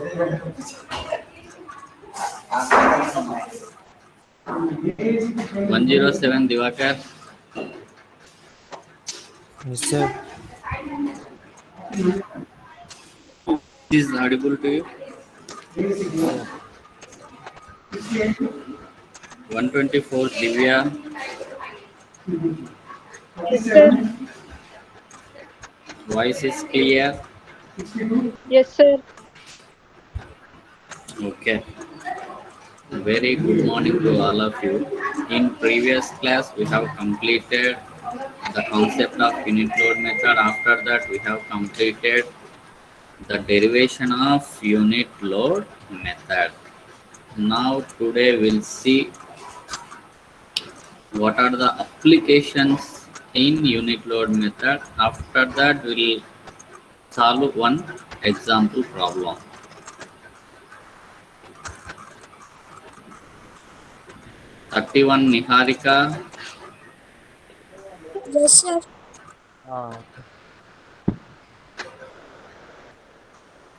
(107) Divakar. Yes, sir. Is audible to you? Yes, sir. 124 Divya. Yes, sir. Voice is clear. Yes, sir. Okay. Very good morning to all of you. In previous class, we have completed the concept of unit load method. After that, we have completed the derivation of unit load method. Now, today we'll see what are the applications in unit load method. After that, we'll solve one example problem. 31 Niharika. Yes, sir. Okay.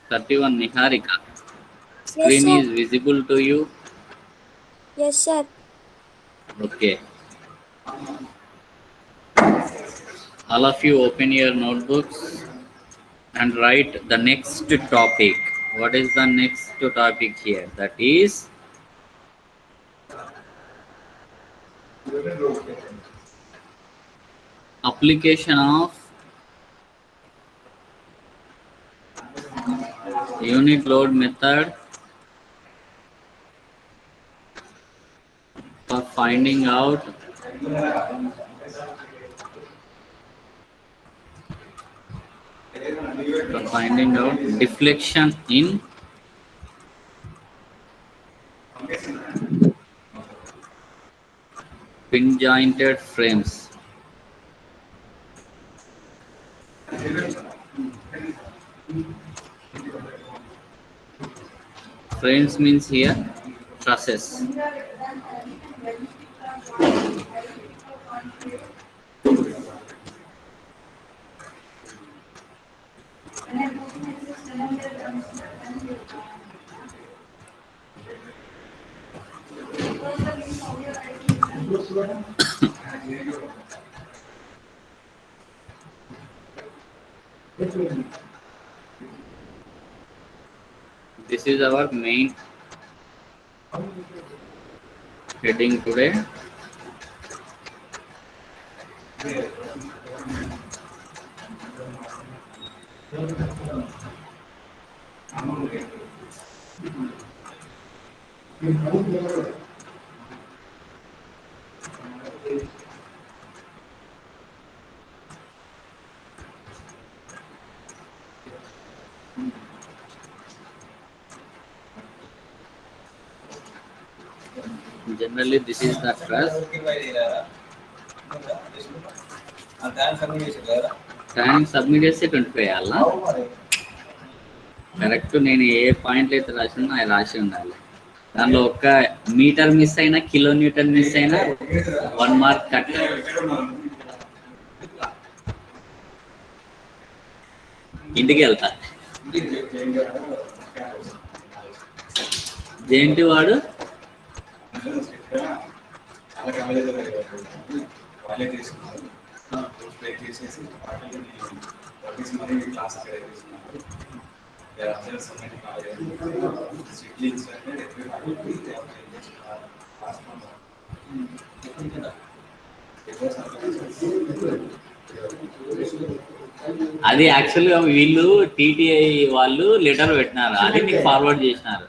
31 Niharika. Yes, Screen sir. is visible to you. Yes, sir. Okay. All of you open your notebooks and write the next topic. What is the next topic here? That is application of unit load method for finding out deflection in pin jointed frames. Frames means here trusses. This is our main heading today. Generally, this is the truss. Time submit చేస్తే 25 అలా correct. నేను ఏ పాయింట్లు అయితే రాసినా అవి రాసి ఉండాలి. దానిలో ఒక్క మీటర్ మిస్ అయినా, కిలో న్యూటన్ మిస్ అయినా 1 మార్క్ కట్. ఇంటికి వెళ్తా. ఏంటి వాడు అది యాక్చువల్గా వీళ్ళు టీటీఐ వాళ్ళు లెటర్ పెట్టినారు, అది నీకు ఫార్వర్డ్ చేసినారు.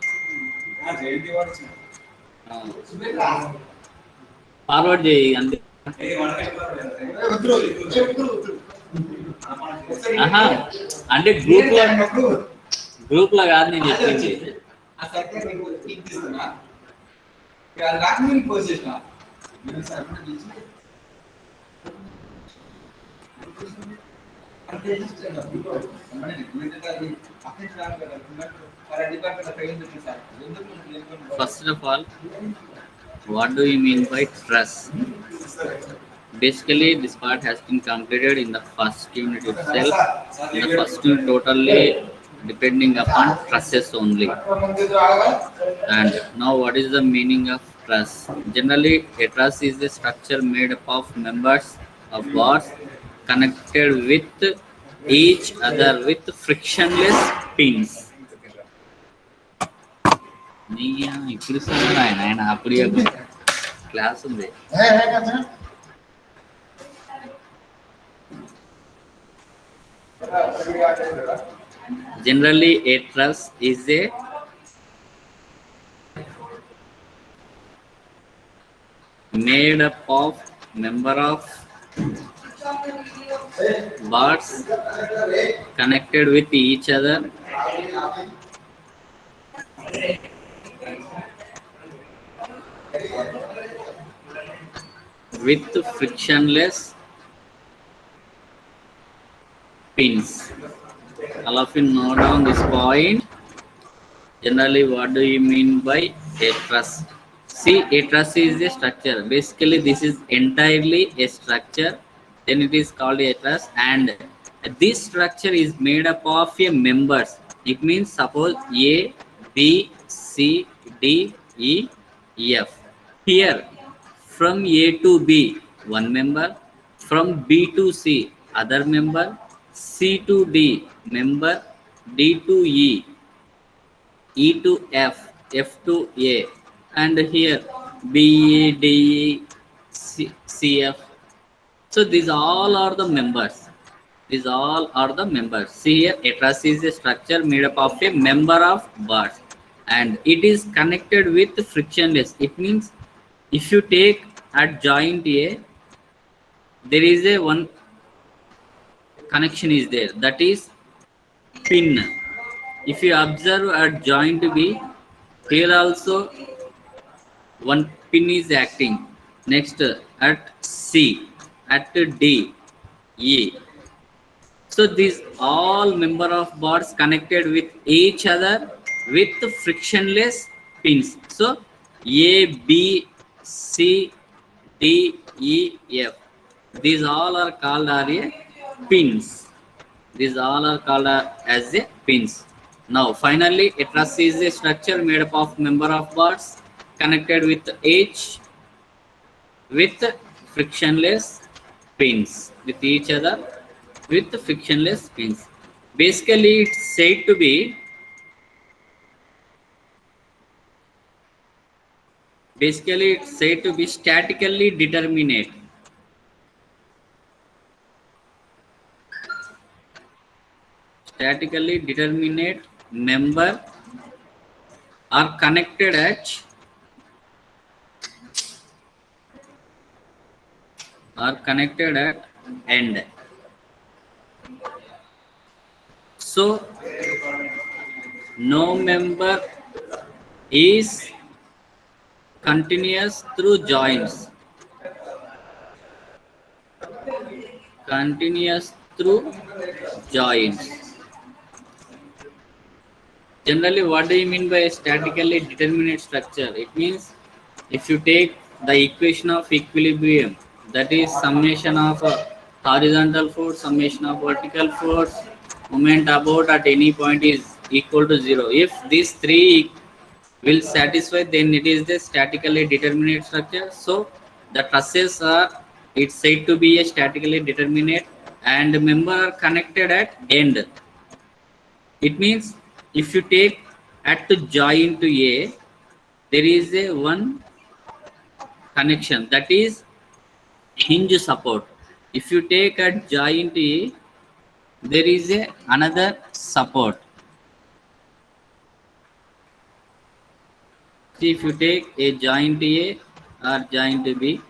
ఫార్వర్డ్ చేయి అంతే. ఆహా, అంటే గ్రూప్ లో కాదు నేను చెప్పింది. First of all, what do you mean by truss? Basically, this part has been completed in the first unit itself. In the first unit, totally depending upon trusses only. And now, what is the meaning of truss? Generally, a truss is a structure made up of members of bars connected with each other with frictionless pins. ఇప్పుడు ఆయన అప్పుడు class ఉంది. Generally, a truss is a made up of member of bars connected with each other with frictionless pins. All of you note down this point. Generally, what do you mean by a truss? See, a truss is a structure. Basically, this is entirely a structure. Then it is called a truss, and this structure is made up of a members. It means suppose A, B, C, D, E, F. Here, from A to B, one member. From B to C, other member. C to D, member. D to E. E to F, F to A, and here B, D, C, F. So these all are the members. These all are the members. See here, a truss is a structure made up of a member of bars, and it is connected with frictionless. It means if you take at joint A, there is a one connection is there, that is pin. If you observe at joint B, here also one pin is acting. Next at C, at D, E. So these all member of bars connected with each other with frictionless pins. So A, B, C, D, E, F. These all are called as a pins. These all are called as a pins. Now, finally, a truss is a structure made up of member of bars connected with each with frictionless pins with each other with frictionless pins. Basically, it's said to be statically determinate. Statically determinate member are connected at end. So no member is continuous through joints. Generally, what do you mean by a statically determinate structure? It means if you take the equation of equilibrium, that is summation of horizontal force, summation of vertical force, moment about at any point is equal to 0. If these three will satisfy, then it is the statically determinate structure. So the trusses are, it's said to be a statically determinate, and member are connected at end. It means if you take at the joint to A, there is a one connection, that is hinge support. If you take at joint A, there is a another support. See, if you take a joint A or joint B,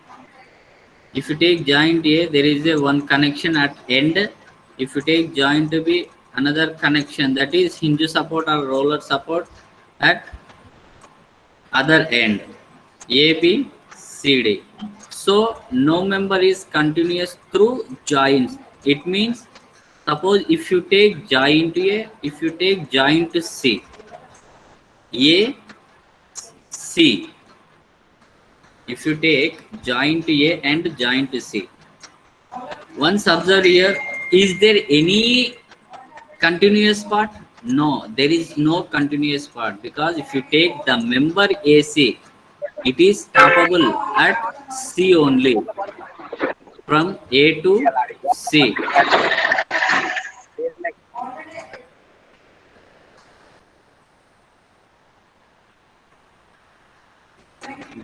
if you take joint A, there is a one connection at end. If you take joint B, another connection, that is hinge support or roller support at other end. A, B, C, D. So no member is continuous through joints. It means suppose if you take joint A, if you take joint C, A, C. If you take joint A and joint C, once observe here, is there any continuous part? No, there is no continuous part, because if you take the member AC, it is stoppable at C only, from A to C.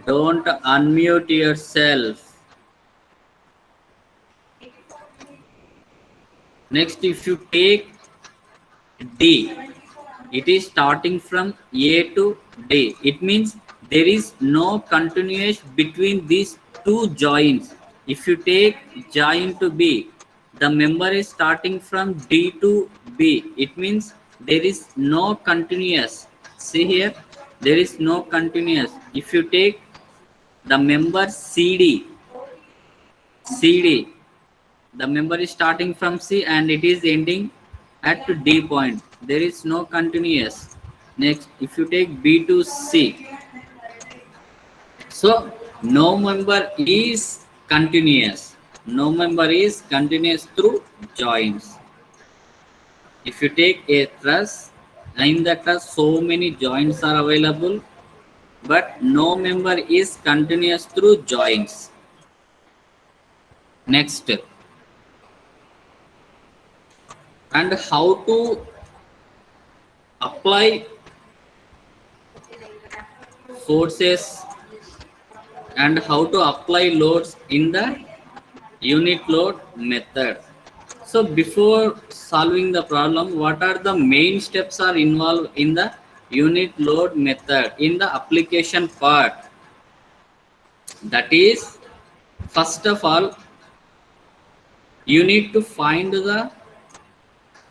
Don't unmute yourself. Next, if you take D, it is starting from A to D. It means there is no continuous between these two joints. If you take joint to B, the member is starting from D to B. It means there is no continuous. See here, there is no continuous. If you take the member CD, the member is starting from C and it is ending at D point. There is no continuous. Next, if you take B to C, so no member is continuous. No member is continuous through joints. If you take a truss, in the truss so many joints are available, but no member is continuous through joints. Next, and how to apply forces and how to apply loads in the unit load method. So before solving the problem, what are the main steps are involved in the unit load method in the application part? That is, first of all, you need to find the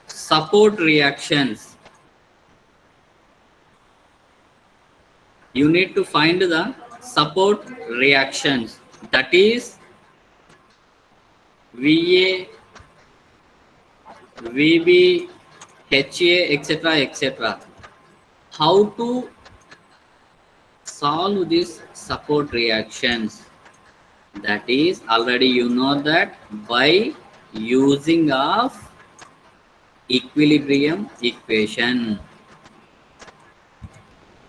support reactions. You need to find the support reactions, that is VA, VB, HA, etc. etc. How to solve these support reactions? That is, already you know that by using of equilibrium equation.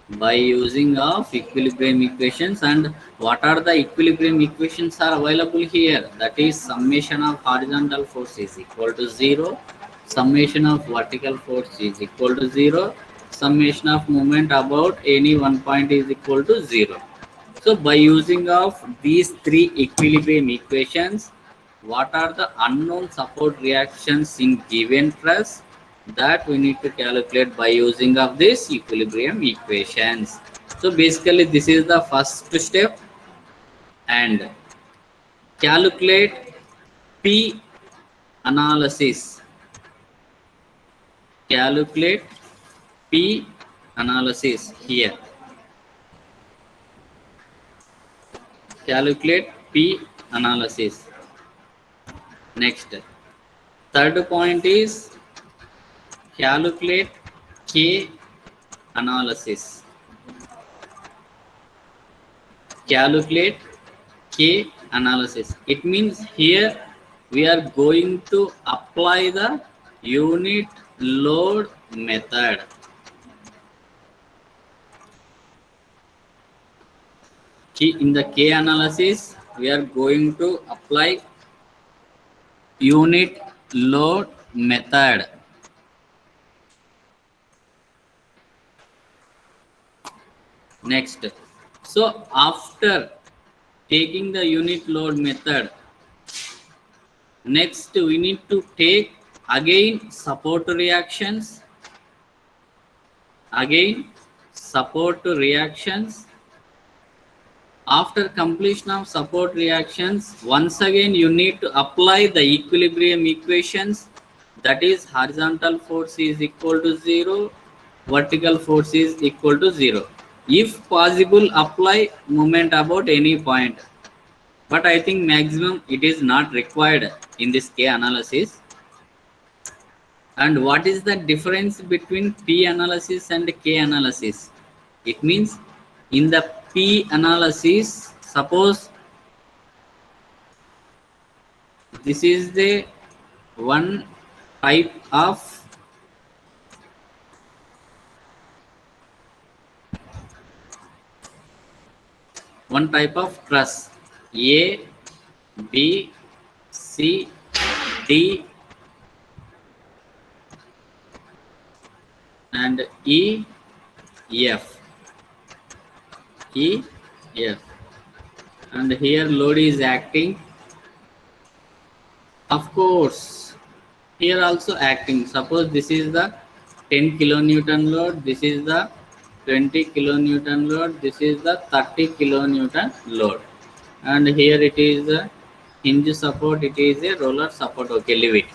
By using of equilibrium equations, and what are the equilibrium equations are available here? That is, summation of horizontal force is equal to 0, summation of vertical force is equal to 0, summation of moment about any one point is equal to 0. So by using of these three equilibrium equations, what are the unknown support reactions in given truss, that we need to calculate by using of these equilibrium equations. So basically this is the first step, and calculate P analysis. Calculate P analysis here. Calculate P analysis. Next, third point is calculate K analysis. Calculate K analysis. It means here we are going to apply the unit load method. In the K analysis, we are going to apply unit load method. Next, so after taking the unit load method, next we need to take again support reactions. Again support reactions. After completion of support reactions, once again you need to apply the equilibrium equations, that is horizontal force is equal to 0, vertical force is equal to 0. If possible, apply moment about any point, but I think maximum it is not required in this K analysis. And what is the difference between P analysis and K analysis? It means in the P analysis, suppose this is the one type of one type of truss. A, B, C, D, and E, F. E, F. And here load is acting. Of course, here also acting. Suppose this is the 10 kilonewton load, this is the 20 kilonewton load, this is the 30 kilonewton load, and here it is a hinge support, it is a roller support. Okay, leave it.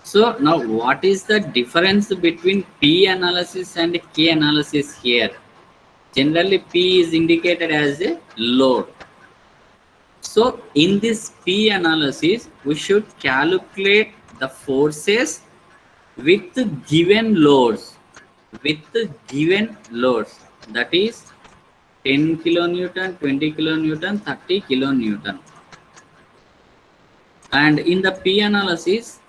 So now what is the difference between P analysis and K analysis here? Generally P is indicated as a load. So in this P analysis, we should calculate the forces with given loads. With given loads, that is 10 kilonewton, 20 kilonewton, 30 kilonewton. And in the P analysis,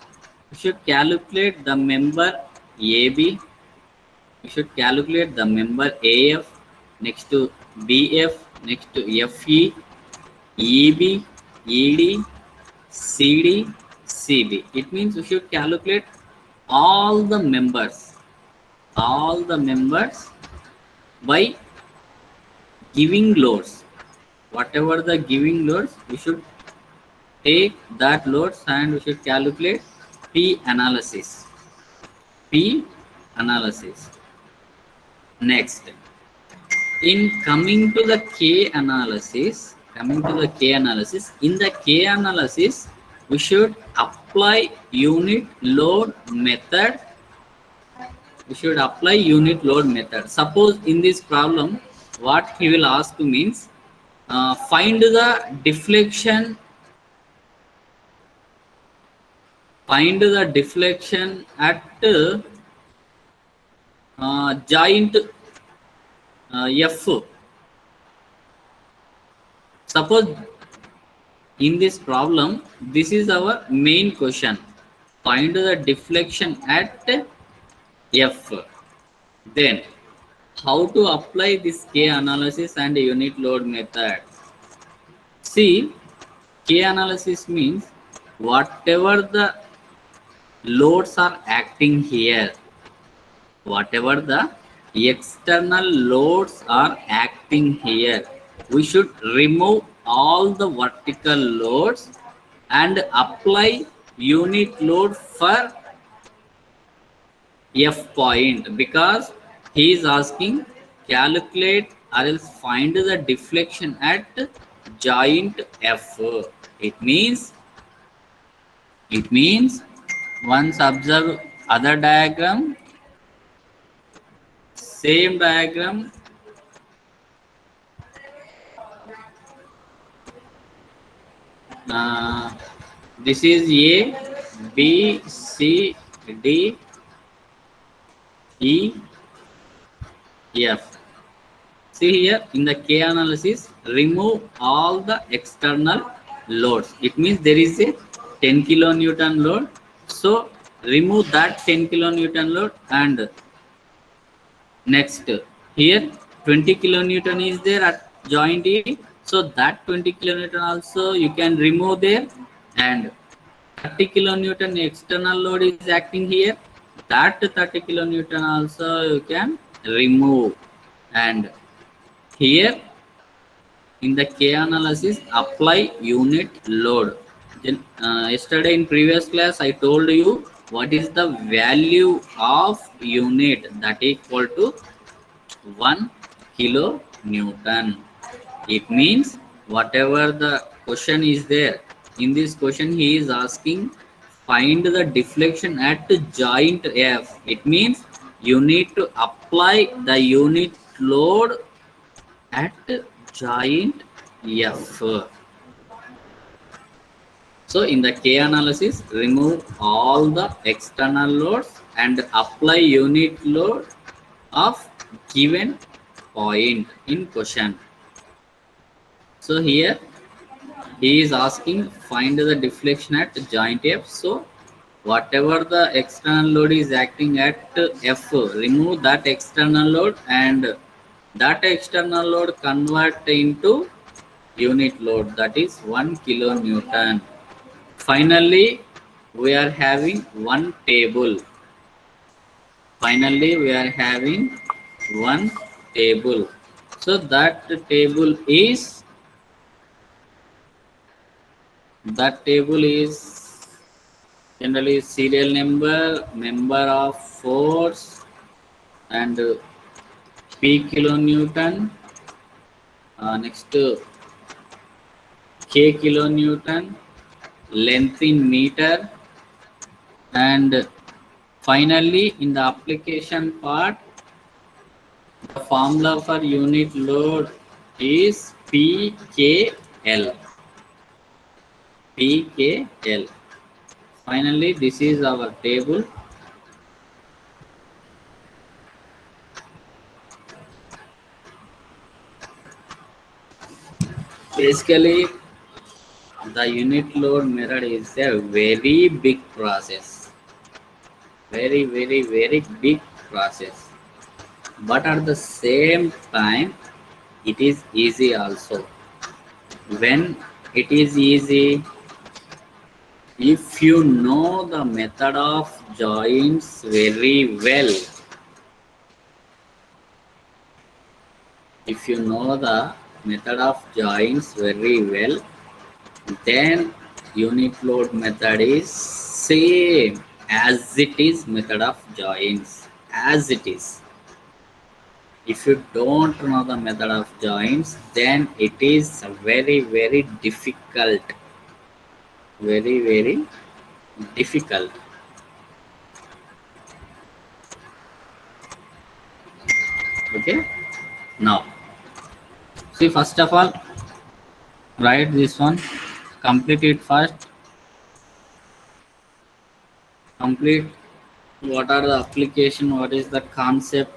we should calculate the member AB. We should calculate the member AF, next to BF, next to FE, EB, ED, CD, CB. It means we should calculate all the members by giving loads. Whatever the giving loads, we should take that loads and we should calculate P analysis. P analysis. Next, in coming to the K analysis, in the K analysis, we should apply unit load method. Suppose in this problem, what he will ask means, find the deflection. Find the deflection at joint F. Suppose in this problem, this is our main question. Find the deflection at F. Then how to apply this K analysis and unit load method? See, K analysis means whatever the loads are acting here, whatever the external loads are acting here, we should remove all the vertical loads and apply unit load for F point, because he is asking calculate or else find the deflection at joint F. It means once observe other diagram, same diagram, this is A, B, C, D, E, F. See here in the K analysis, remove all the external loads. It means there is a 10 kilonewton load. So remove that 10 kilonewton load, and next here 20 kilonewton is there at joint E. So that 20 kilonewton also you can remove there, and 30 kilonewton external load is acting here. That 30 kilonewton also you can remove. And here in the K analysis, apply unit load. Then yesterday in previous class I told you what is the value of unit, that equal to 1 kilonewton. It means whatever the question is there, in this question he is asking find the deflection at joint F. It means you need to apply the unit load at joint F. So in the K analysis, remove all the external loads and apply unit load of given point in question. So here he is asking find the deflection at joint F. So whatever the external load is acting at F, remove that external load, and that external load convert into unit load, that is 1 kilonewton. Finally, we are having one table. Finally, we are having one table. So that table is generally serial number, member of force, and P kilonewton. Next, K kilonewton, length in meter, and finally, in the application part, the formula for unit load is PKL. PKL. Finally, this is our table. Basically, the unit load method is a very big process. Very big process. But at the same time, it is easy also. When it is easy, if you know the method of joints very well, if you know the method of joints very well, then unit load method is same as it is method of joints, as it is. If you don't know the method of joints, then it is very difficult, very difficult. Okay, now see, first of all, write this one, complete it first, complete what are the application, what is the concept.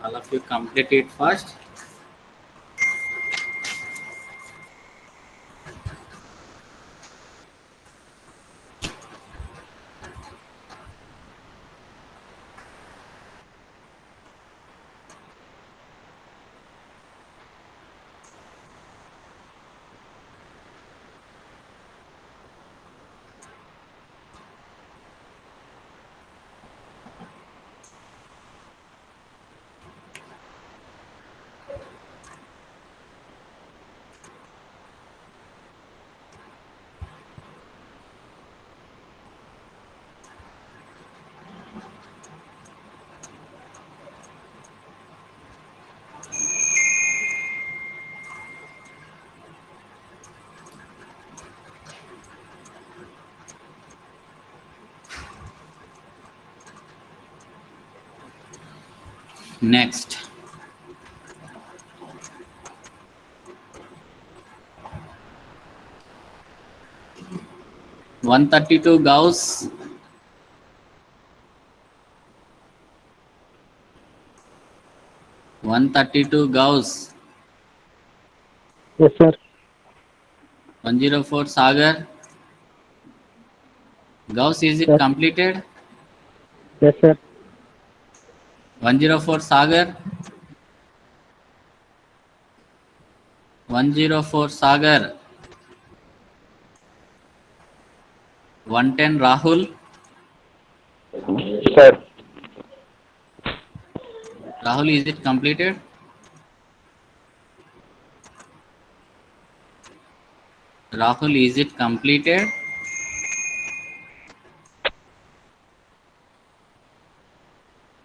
All of you complete it first. Next, one 32 Gauss, 132 Gauss, Yes, sir. 104 Sagar. Gauss, is it Yes, completed? yes, sir. 104 Sagar, 104 Sagar, 110 Rahul. Sir. Rahul, is it completed? Rahul, is it completed?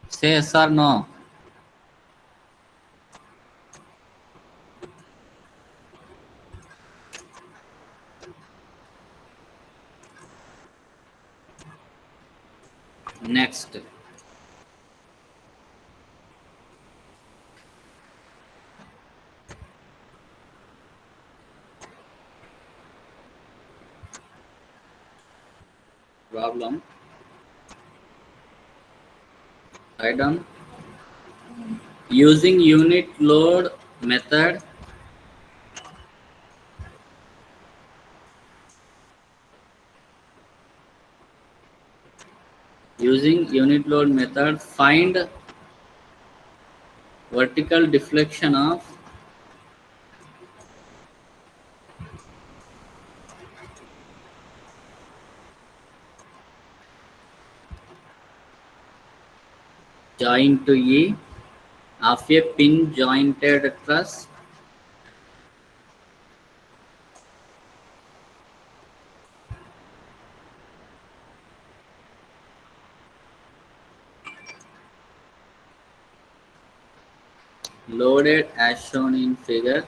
Say yes or no. Next, problem. Write down. Using unit load method, Using unit load method, find vertical deflection of joint to E of a pin jointed truss loaded as shown in figure.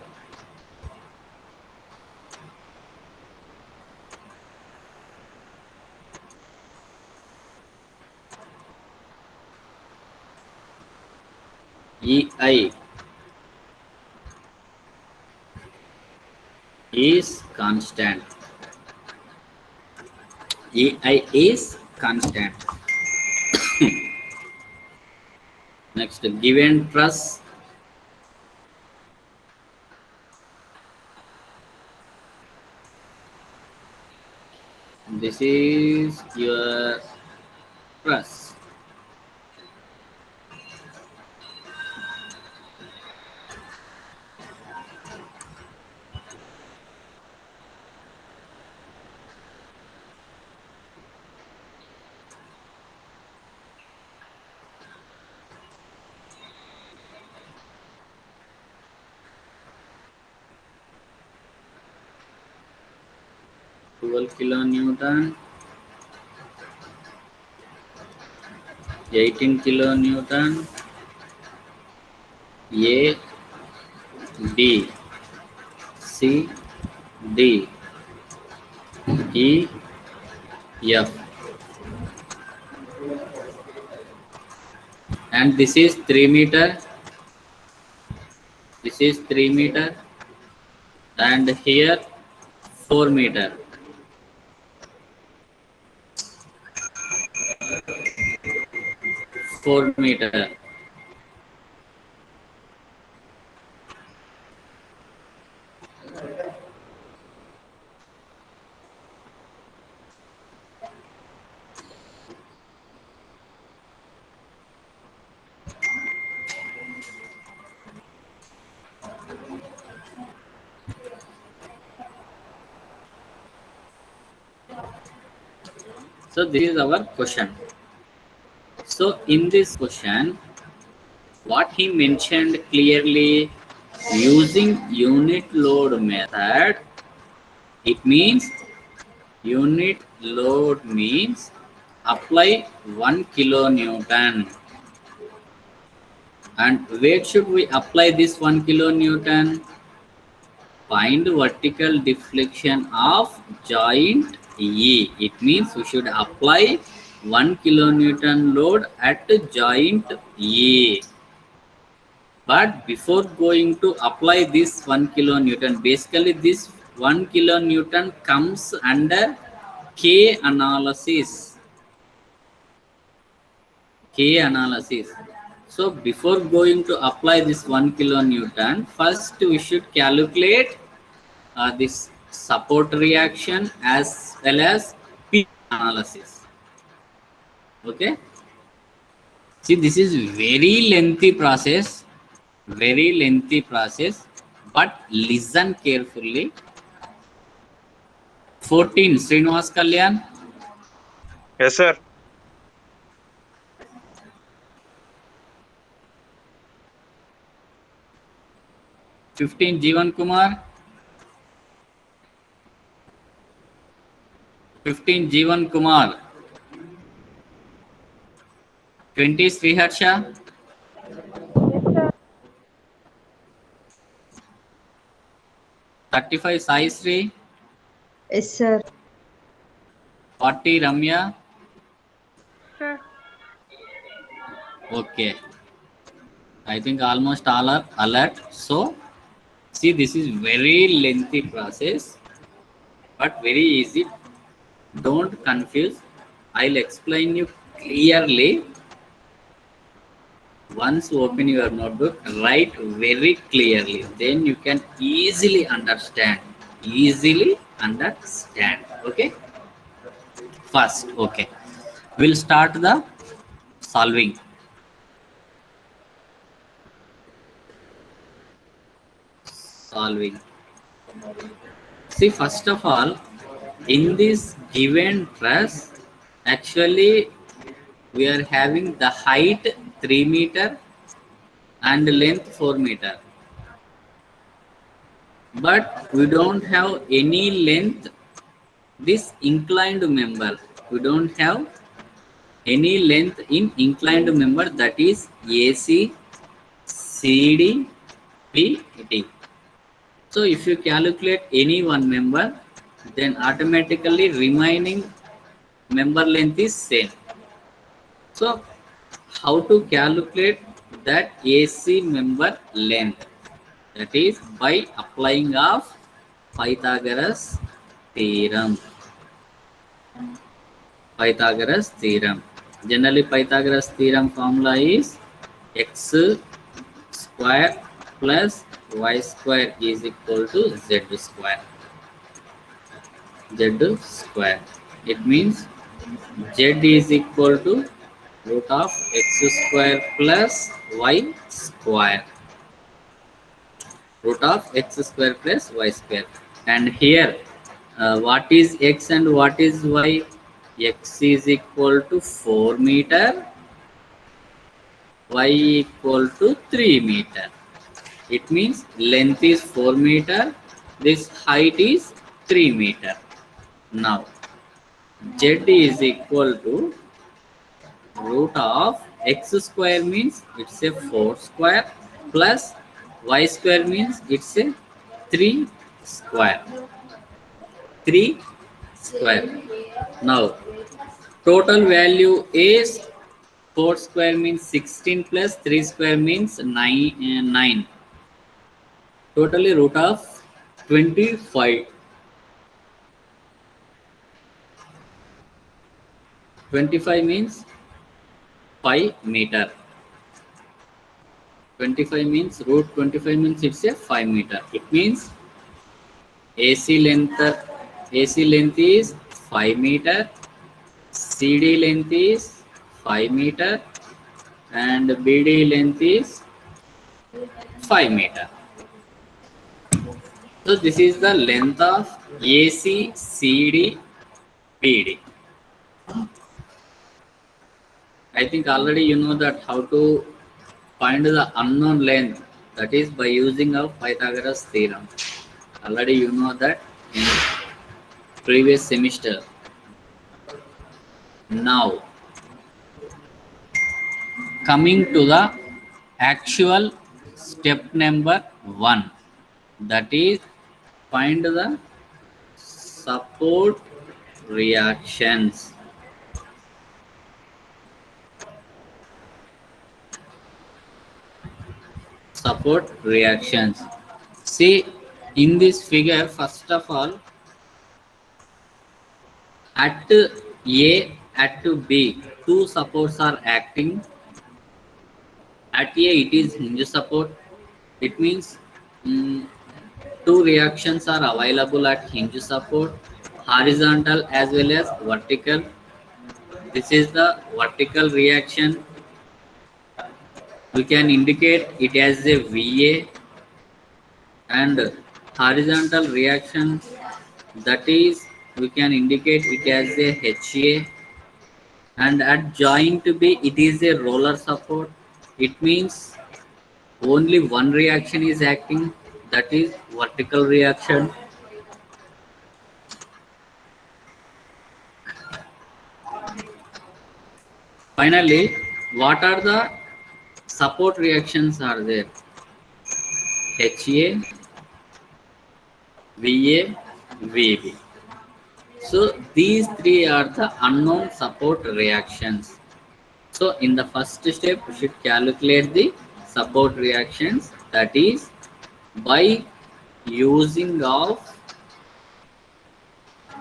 EI is constant. EI is constant. Next, given truss this is your truss. Twelve kilonewton, 18 kilonewton, A, B, C, D, E, F, and this is 3 meter. This is 3 meter, and here 4 meter. So this is our question. So in this question, what he mentioned clearly, using unit load method, it means unit load means apply 1 kilonewton. And where should we apply this 1 kilonewton? Find vertical deflection of joint E. It means we should apply 1 kilonewton load at joint E. But before going to apply this 1 kilonewton, basically this 1 kilonewton comes under K analysis. K analysis. So before going to apply this 1 kilonewton, first we should calculate this support reaction as well as P analysis. Okay. See, this is very lengthy process, but listen carefully. 14, Srinivas Kalyan. Yes, sir. 15, Jeevan Kumar. 15, Jeevan Kumar. 20, Sriharsha. Yes, sir. 35, Sai Sri. Yes, sir. 40, Ramya. Sir. Okay. I think almost all are alert. So, see, this is very lengthy process, but very easy. Don't confuse. I'll explain you clearly. Once you open your notebook, write very clearly. Then you can easily understand. Okay? First, okay. We'll start the solving. See, first of all, in this given truss, actually we are having the height 3 meter and length 4 meter. But we don't have any length, this inclined member. We don't have any length in inclined member, that is AC, CD, PD. So if you calculate any one member, then automatically remaining member length is same. So how to calculate that AC member length? That is by applying of Pythagoras theorem. Pythagoras theorem. Generally, Pythagoras theorem formula is x square plus y square is equal to z square. Z square. It means z is equal to root of x square plus y square. Root of x square plus y square. And here, what is x and what is y? X is equal to 4 meter, y equal to 3 meter. It means length is 4 meter, this height is 3 meter. Now, z is equal to root of x square means it's a 4 square plus y square means it's a 3 square. 3 square. Now, total value is 4 square means 16 plus 3 square means 9. Totally root of 25. 25 means 5 meter. 25 means root 25 means it's a 5 meter. It means AC length is 5 meter, CD length is 5 meter, and BD length is 5 meter. So this is the length of AC, CD, BD. I think already you know that how to find the unknown length, that is by using of Pythagoras theorem. Already you know that in previous semester. Now, coming to the actual step number 1, that is find the support reactions. Support reactions. See, in this figure, first of all, at A, at B, two supports are acting. At A, it is hinge support. It means two reactions are available at hinge support, horizontal as well as vertical. This is the vertical reaction. We can indicate it as a VA, and horizontal reaction, that is we can indicate it as a HA, and at joint B it is a roller support. It means only one reaction is acting, that is vertical reaction. Finally, what are the support reactions are there? HA, VA, VB. So these three are the unknown support reactions. So in the first step, we should calculate the support reactions, that is by using of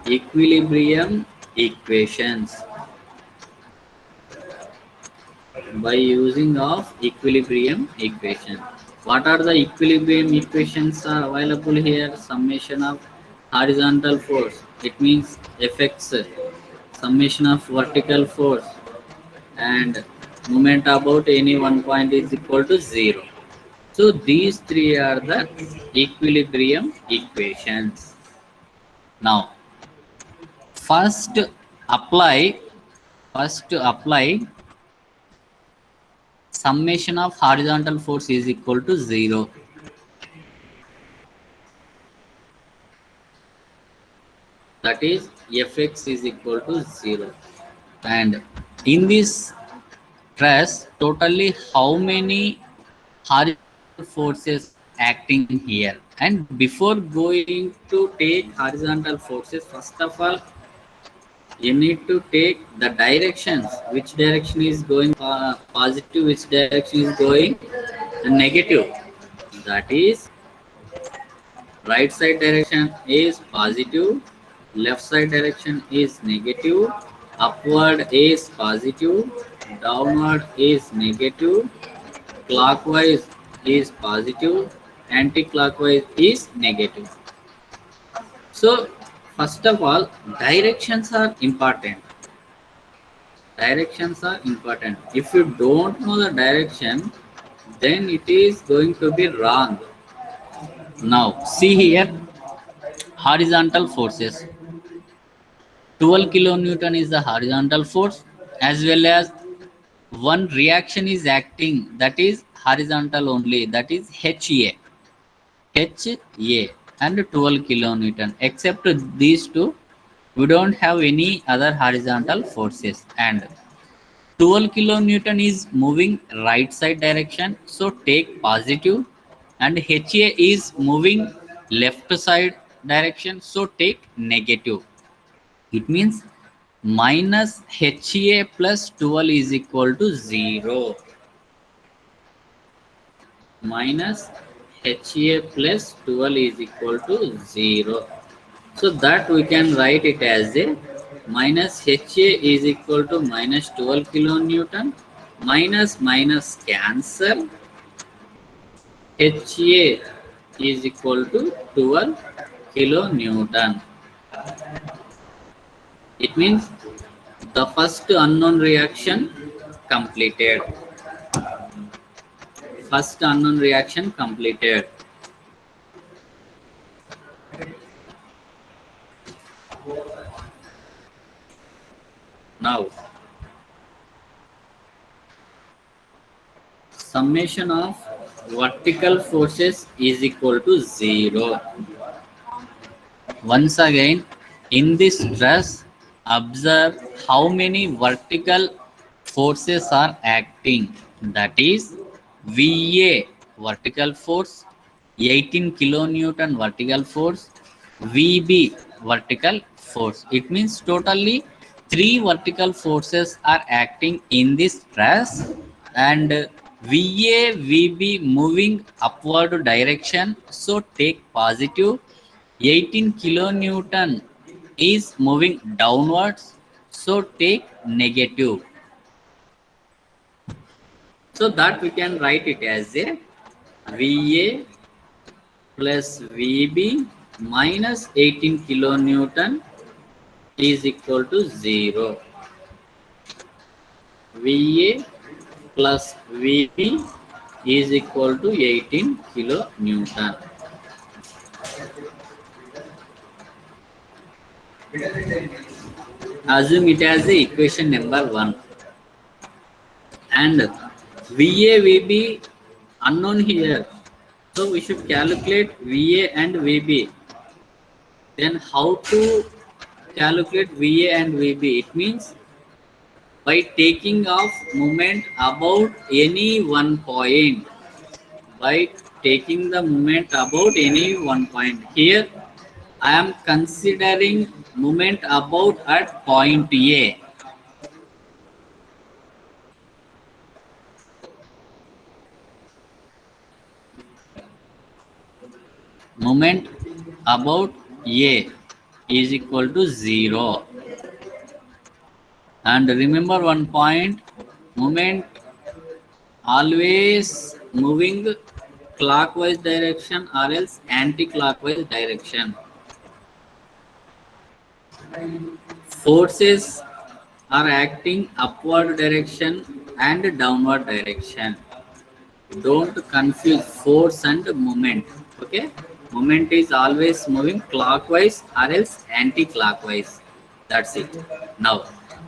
equilibrium equations. By using of equilibrium equation. What are the equilibrium equations are available here? Summation of horizontal force, it means Fx. Summation of vertical force, and moment about any one point is equal to 0. So these three are the equilibrium equations. Now first apply summation of horizontal force is equal to 0. That is Fx is equal to 0. And in this stress, totally how many horizontal forces acting here? And before going to take horizontal forces, first of all, you need to take the directions. Which direction is going positive, which direction is going negative. That is, right side direction is positive, left side direction is negative, upward is positive, downward is negative, clockwise is positive, anti-clockwise is negative. So first of all, directions are important. Directions are important. If you don't know the direction, then it is going to be wrong. Now see here, horizontal forces. 12 kilonewton is the horizontal force, as well as one reaction is acting, that is horizontal only, that is HA and 12 kilonewton. Except these two, we don't have any other horizontal forces. And 12 kilonewton is moving right side direction, so take positive, and HA is moving left side direction, so take negative. It means minus HA plus 12 is equal to 0. Minus HA plus 12 is equal to 0. So that we can write it as a minus HA is equal to minus 12 kilonewton, minus minus cancel, HA is equal to 12 kilonewton. It means the first unknown reaction completed. First unknown reaction completed. Now, summation of vertical forces is equal to 0. Once again, in this stress, observe how many vertical forces are acting. That is VA vertical force, 18 kilonewton vertical force, VB vertical force. It means totally 3 vertical forces are acting in this stress, and VA, VB moving upward direction, so take positive. 18 kilonewton is moving downwards, so take negative. So that we can write it as a VA plus VB minus 18 kilonewton is equal to 0. VA plus VB is equal to 18 kilonewton. Assume it as the equation number 1. And VA, VB unknown here. So we should calculate VA and VB. Then how to calculate VA and VB? It means by taking off moment about any one point. By taking the moment about any one point. Here I am considering moment about at point A. Moment about A is equal to 0. And remember one point, moment always moving clockwise direction or else anti-clockwise direction. Forces are acting upward direction and downward direction. Don't confuse force and moment. Okay, moment is always moving clockwise or else anti-clockwise. That's it. Now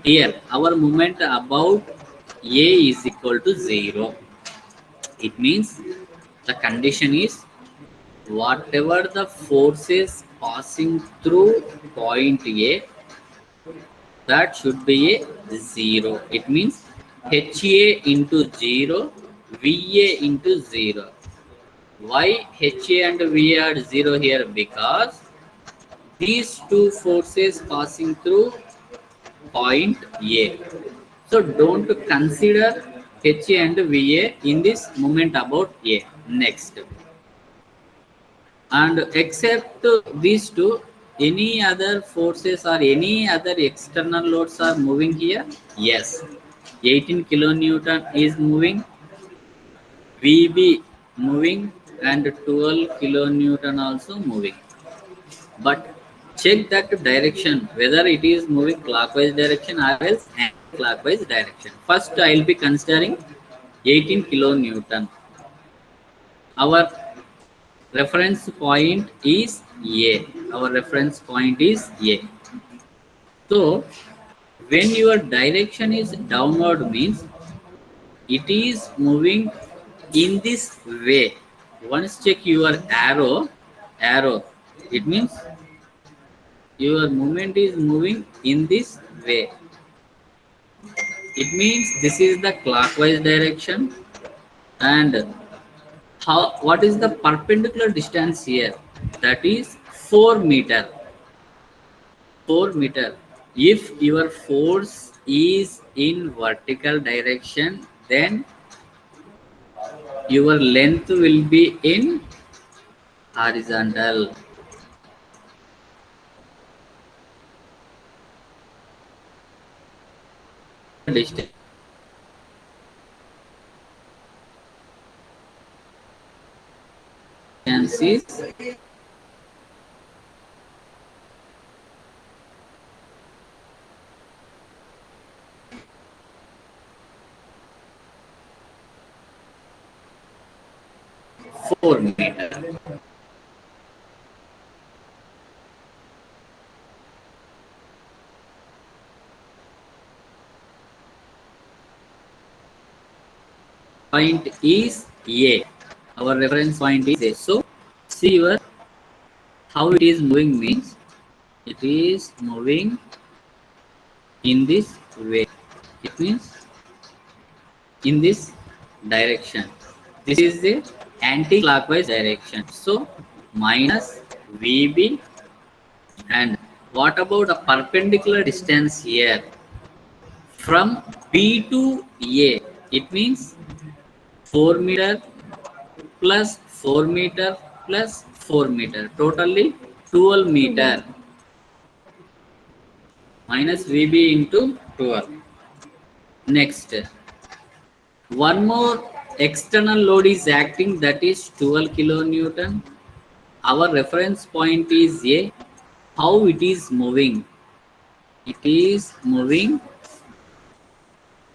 here our moment about a is equal to 0. It means the condition is whatever the forces passing through point A, that should be a 0. It means HA into 0, VA into 0. Why HA and VA are 0 here? Because these two forces passing through point A. So don't consider HA and VA in this moment about A. Next. And except these two, any other forces or any other external loads are moving here? Yes. 18 kilonewton is moving, VB moving, and 12 kilonewton also moving. But check that direction, whether it is moving clockwise direction or else anti-clockwise direction. First, I will be considering 18 kilonewton. Our reference point is A. Our reference point is A. So, when your direction is downward means it is moving in this way. Once check your arrow, it means your movement is moving in this way. It means this is the clockwise direction. And what is the perpendicular distance here? That is 4 meter. 4 meter. If your force is in vertical direction, then your length will be in horizontal. Distance is 4 meter. Point is A. Our reference point is A. So see your how it is moving means it is moving in this way. It means in this direction. This is the anti-clockwise direction. So minus VB. And what about a perpendicular distance here? From B to A, it means 4 meter plus 4 meter plus 4 meter. Totally 12 meter. Minus VB into 12. Next. One more external load is acting, that is 12 kilonewton. Our reference point is A. How it is moving? It is moving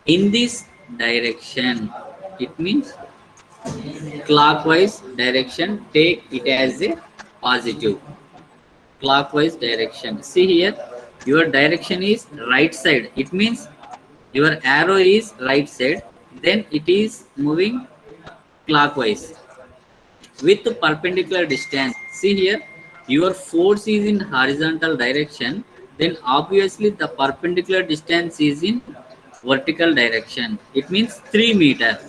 in this direction. It means clockwise direction. Take it as a positive. Clockwise direction. See here, your direction is right side. It means your arrow is right side. Then it is moving clockwise with perpendicular distance. See here, your force is in horizontal direction, then obviously the perpendicular distance is in vertical direction. It means 3 meter.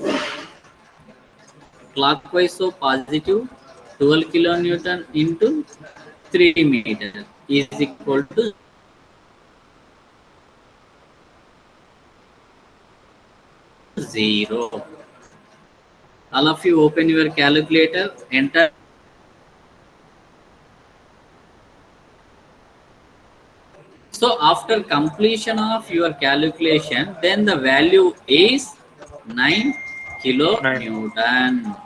Clockwise, so positive 12 kilonewton into 3 meter is equal to 0. All of you open your calculator, enter. So after completion of your calculation, then the value is 9 kilonewton.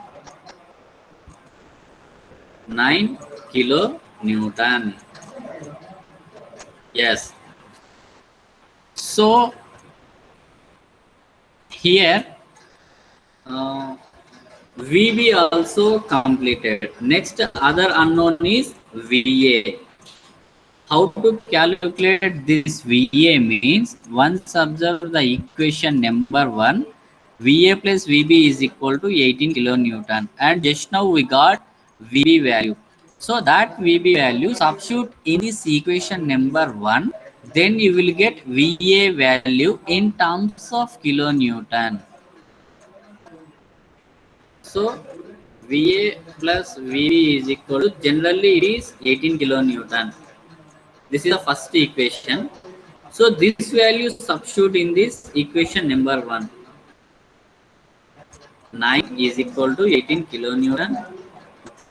9 kilonewton. Yes. So here VB also completed. Next other unknown is VA. How to calculate this VA means once observe the equation number 1, VA plus VB is equal to 18 kilonewton, and just now we got VB value. So that VB value substitute in this equation number 1, then you will get VA value in terms of kilonewton. So VA plus VB is equal to, generally it is 18 kilonewton. This is the first equation. So this value substitute in this equation number 1. 9 is equal to 18 kilonewton.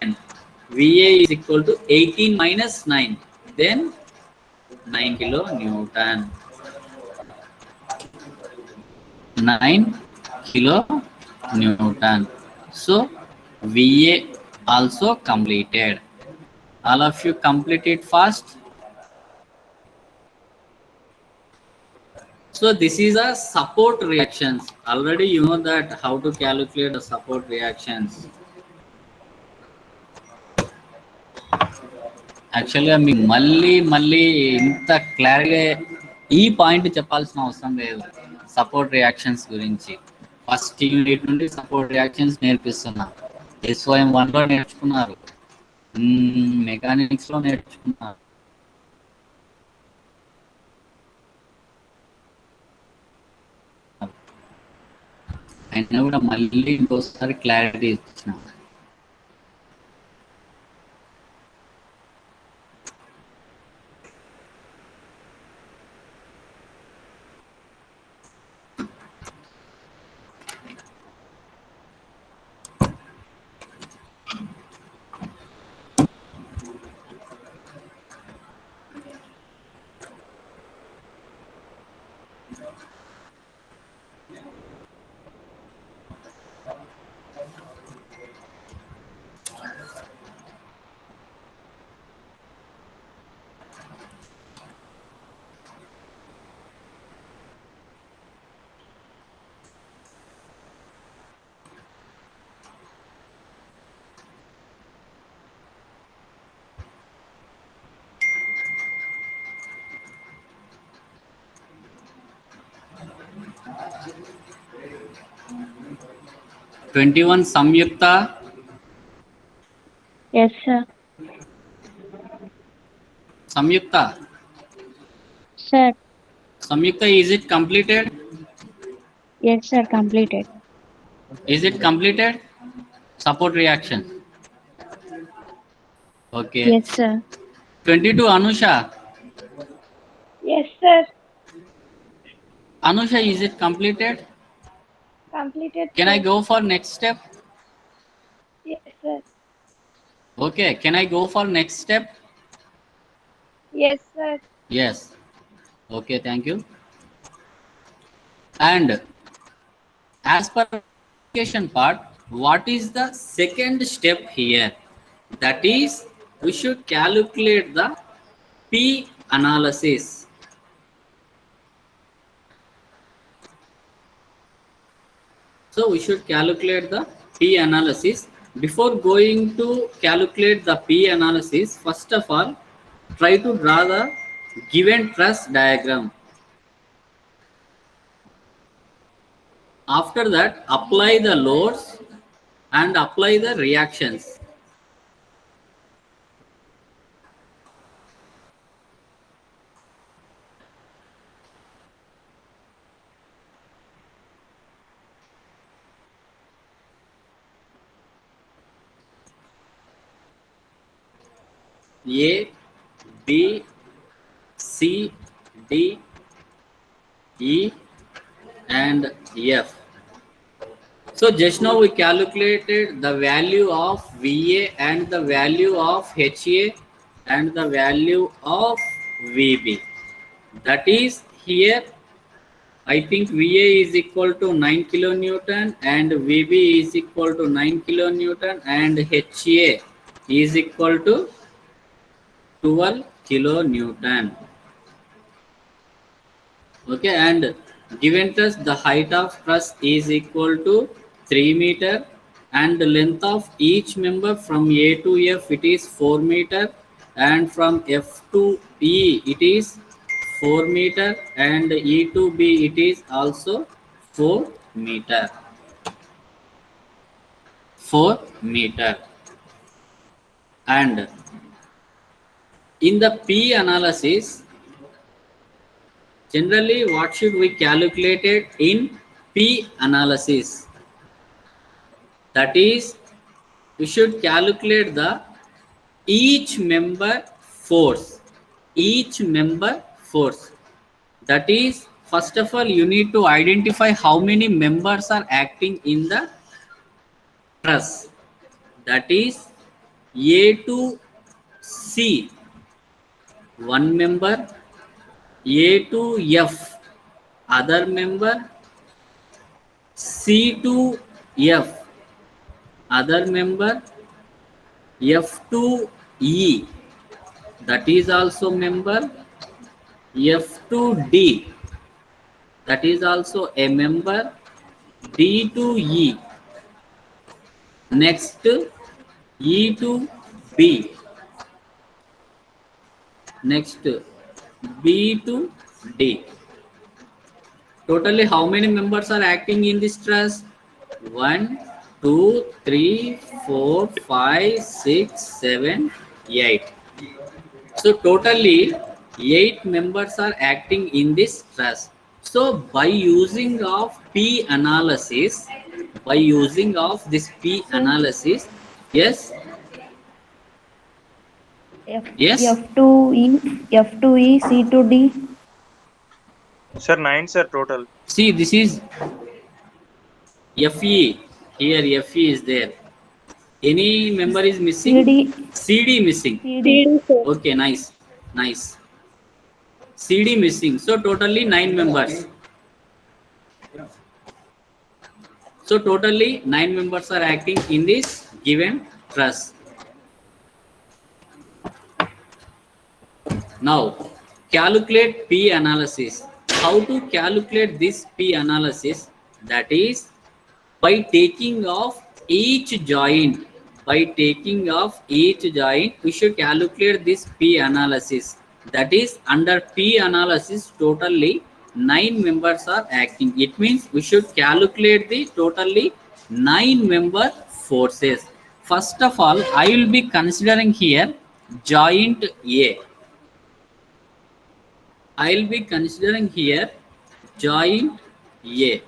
And VA is equal to 18 minus 9. Then 9 kilonewton. 9 kilonewton. So VA also completed. All of you complete it fast. So this is a support reactions. Already you know that how to calculate the support reactions. Actually మీకు మళ్ళీ ఇంత clarity ఈ point చెప్పాల్సిన అవసరం లేదు. Support reactions గురించి first unit నుండి support reactions నేర్పిస్తున్నా. SOM 1 లో నేర్చుకున్నారు, మెకానిక్స్ లో నేర్చుకున్నారు. అయినా కూడా మళ్ళీ ఇంకోసారి క్లారిటీ ఇచ్చిన. Twenty-one Samyukta. Yes, sir. Samyukta. Sir. Samyukta, is it completed? Yes, sir. Completed. Is it completed? Support reaction. Okay. Yes, sir. 22 Anusha. Yes, sir. Anusha, is it completed? Completed. Can I go for next step? Yes, sir. Okay. Can I go for next step? Yes, sir. Yes. Okay. Thank you. And as per application part, what is the second step here? That is, we should calculate the P analysis. So we should calculate the P analysis. Before going to calculate the P analysis, first of all, try to draw the given truss diagram. After that, apply the loads and apply the reactions. A, B, C, D, E, and F. So just now we calculated the value of VA and the value of HA and the value of VB. That is, here I think VA is equal to 9 kilonewton and VB is equal to 9 kilonewton and HA is equal to 12 kilonewton. Okay, and given truss, the height of truss is equal to 3 meter, and the length of each member from A to F it is 4 meter, and from F to E it is 4 meter, and E to B it is also 4 meter. 4 meter. And in the P analysis, generally what should we calculate it in P analysis? That is, we should calculate the each member force. Each member force. That is, first of all, you need to identify how many members are acting in the truss. That is, A to C, one member, A to F, other member, C to F, other member, F to E, that is also member, F to D, that is also a member, D to E, next E to B, next B to D. Totally how many members are acting in this truss? 1, 2, 3, 4, 5, 6, 7, 8. So totally 8 members are acting in this truss. So by using of P analysis, by using of this P analysis, yes, yes, F2E, F2E, C to D. Sir, 9, sir, total. see this is FE, here FE is there. Any member is missing? CD. CD missing. CD. Okay, nice, nice. CD missing. So totally 9 members. So totally 9 members are acting in this given truss. Now calculate P analysis. How to calculate this P analysis? That is by taking off each joint. By taking off each joint, we should calculate this P analysis. That is, under P analysis, totally 9 members are acting. It means we should calculate the totally 9 member forces. First of all, I will be considering here joint A. I will be considering here joint A,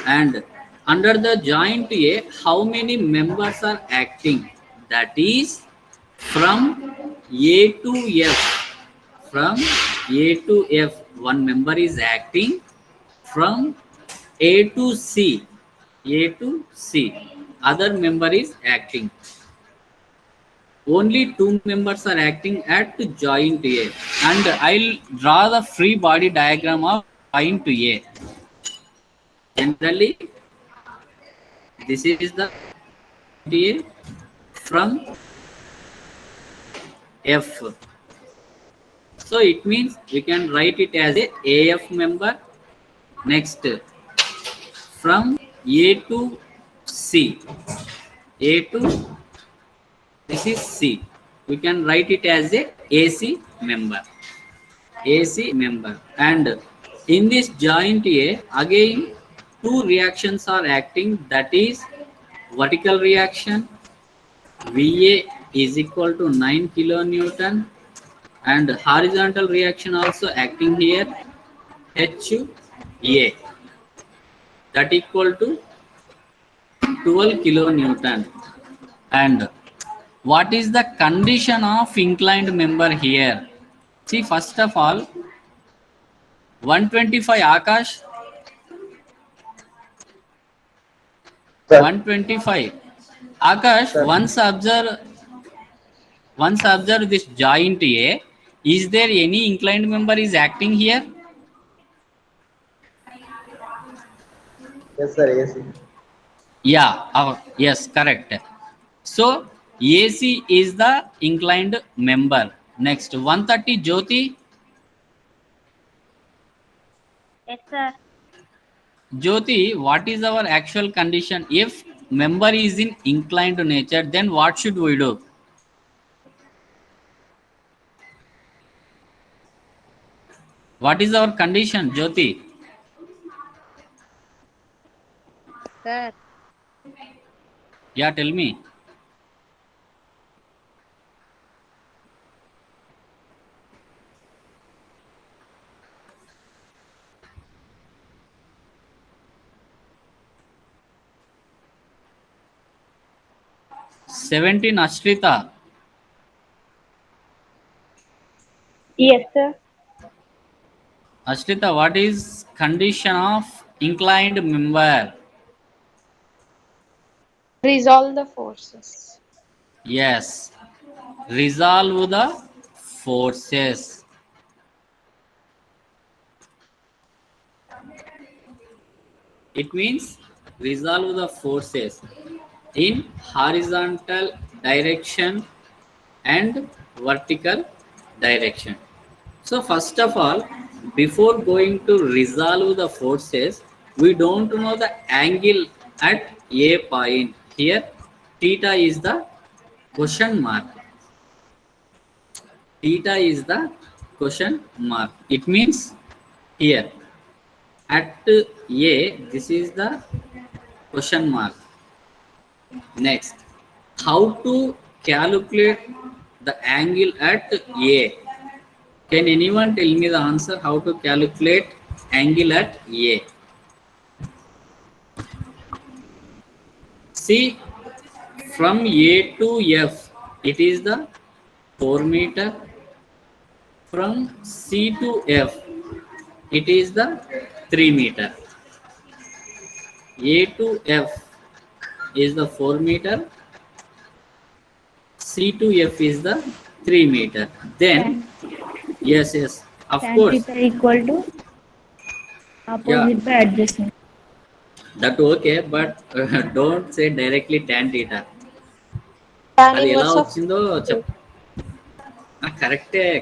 and under the joint A, how many members are acting? That is, from A to F. From A to F, one member is acting. From A to C, A to C, other member is acting. Only 2 members are acting at joint A, and I'll draw the free body diagram of joint A. Generally, this is the A from F. So it means we can write it as a AF member. Next, from A to C, A to, this is C. We can write it as a AC member. AC member. And in this joint A, again 2 reactions are acting. That is vertical reaction. VA is equal to 9 kilonewton, and horizontal reaction also acting here. HA, that equal to 12 kilonewton. And what is the condition of inclined member here? See, first of all, 125 Akash. 125 Akash, once observe this joint A. Is there any inclined member is acting here? Yes, sir. AC. Yeah, yes, correct. So AC is the inclined member. Next, 130 Jyoti. Yes, sir. Jyoti, what is our actual condition? If member is in inclined nature, then what should we do? What is our condition, Jyoti? Sir, Yeah, tell me. Seventeen, Ashrita. Yes, sir. Ashrita, what is condition of inclined member? Resolve the forces. Yes. Resolve the forces. It means resolve the forces in horizontal direction and vertical direction. So first of all, before going to resolve the forces, we don't know the angle at a point. Here theta is the question mark. Theta is the question mark. It means here at a, this is the question mark. Next, how to calculate the angle at a? Can anyone tell me the answer how to calculate angle at A? See, from A to F, it is the 4 meter. From C to F, it is the 3 meter. A to F is the 4 meter. C to F is the 3 meter. Then, yes, of Tan course. theta equal to opposite by adjacent. That okay, but don't say directly tan theta. Tan అది ఎలా inverse of వచ్చిందో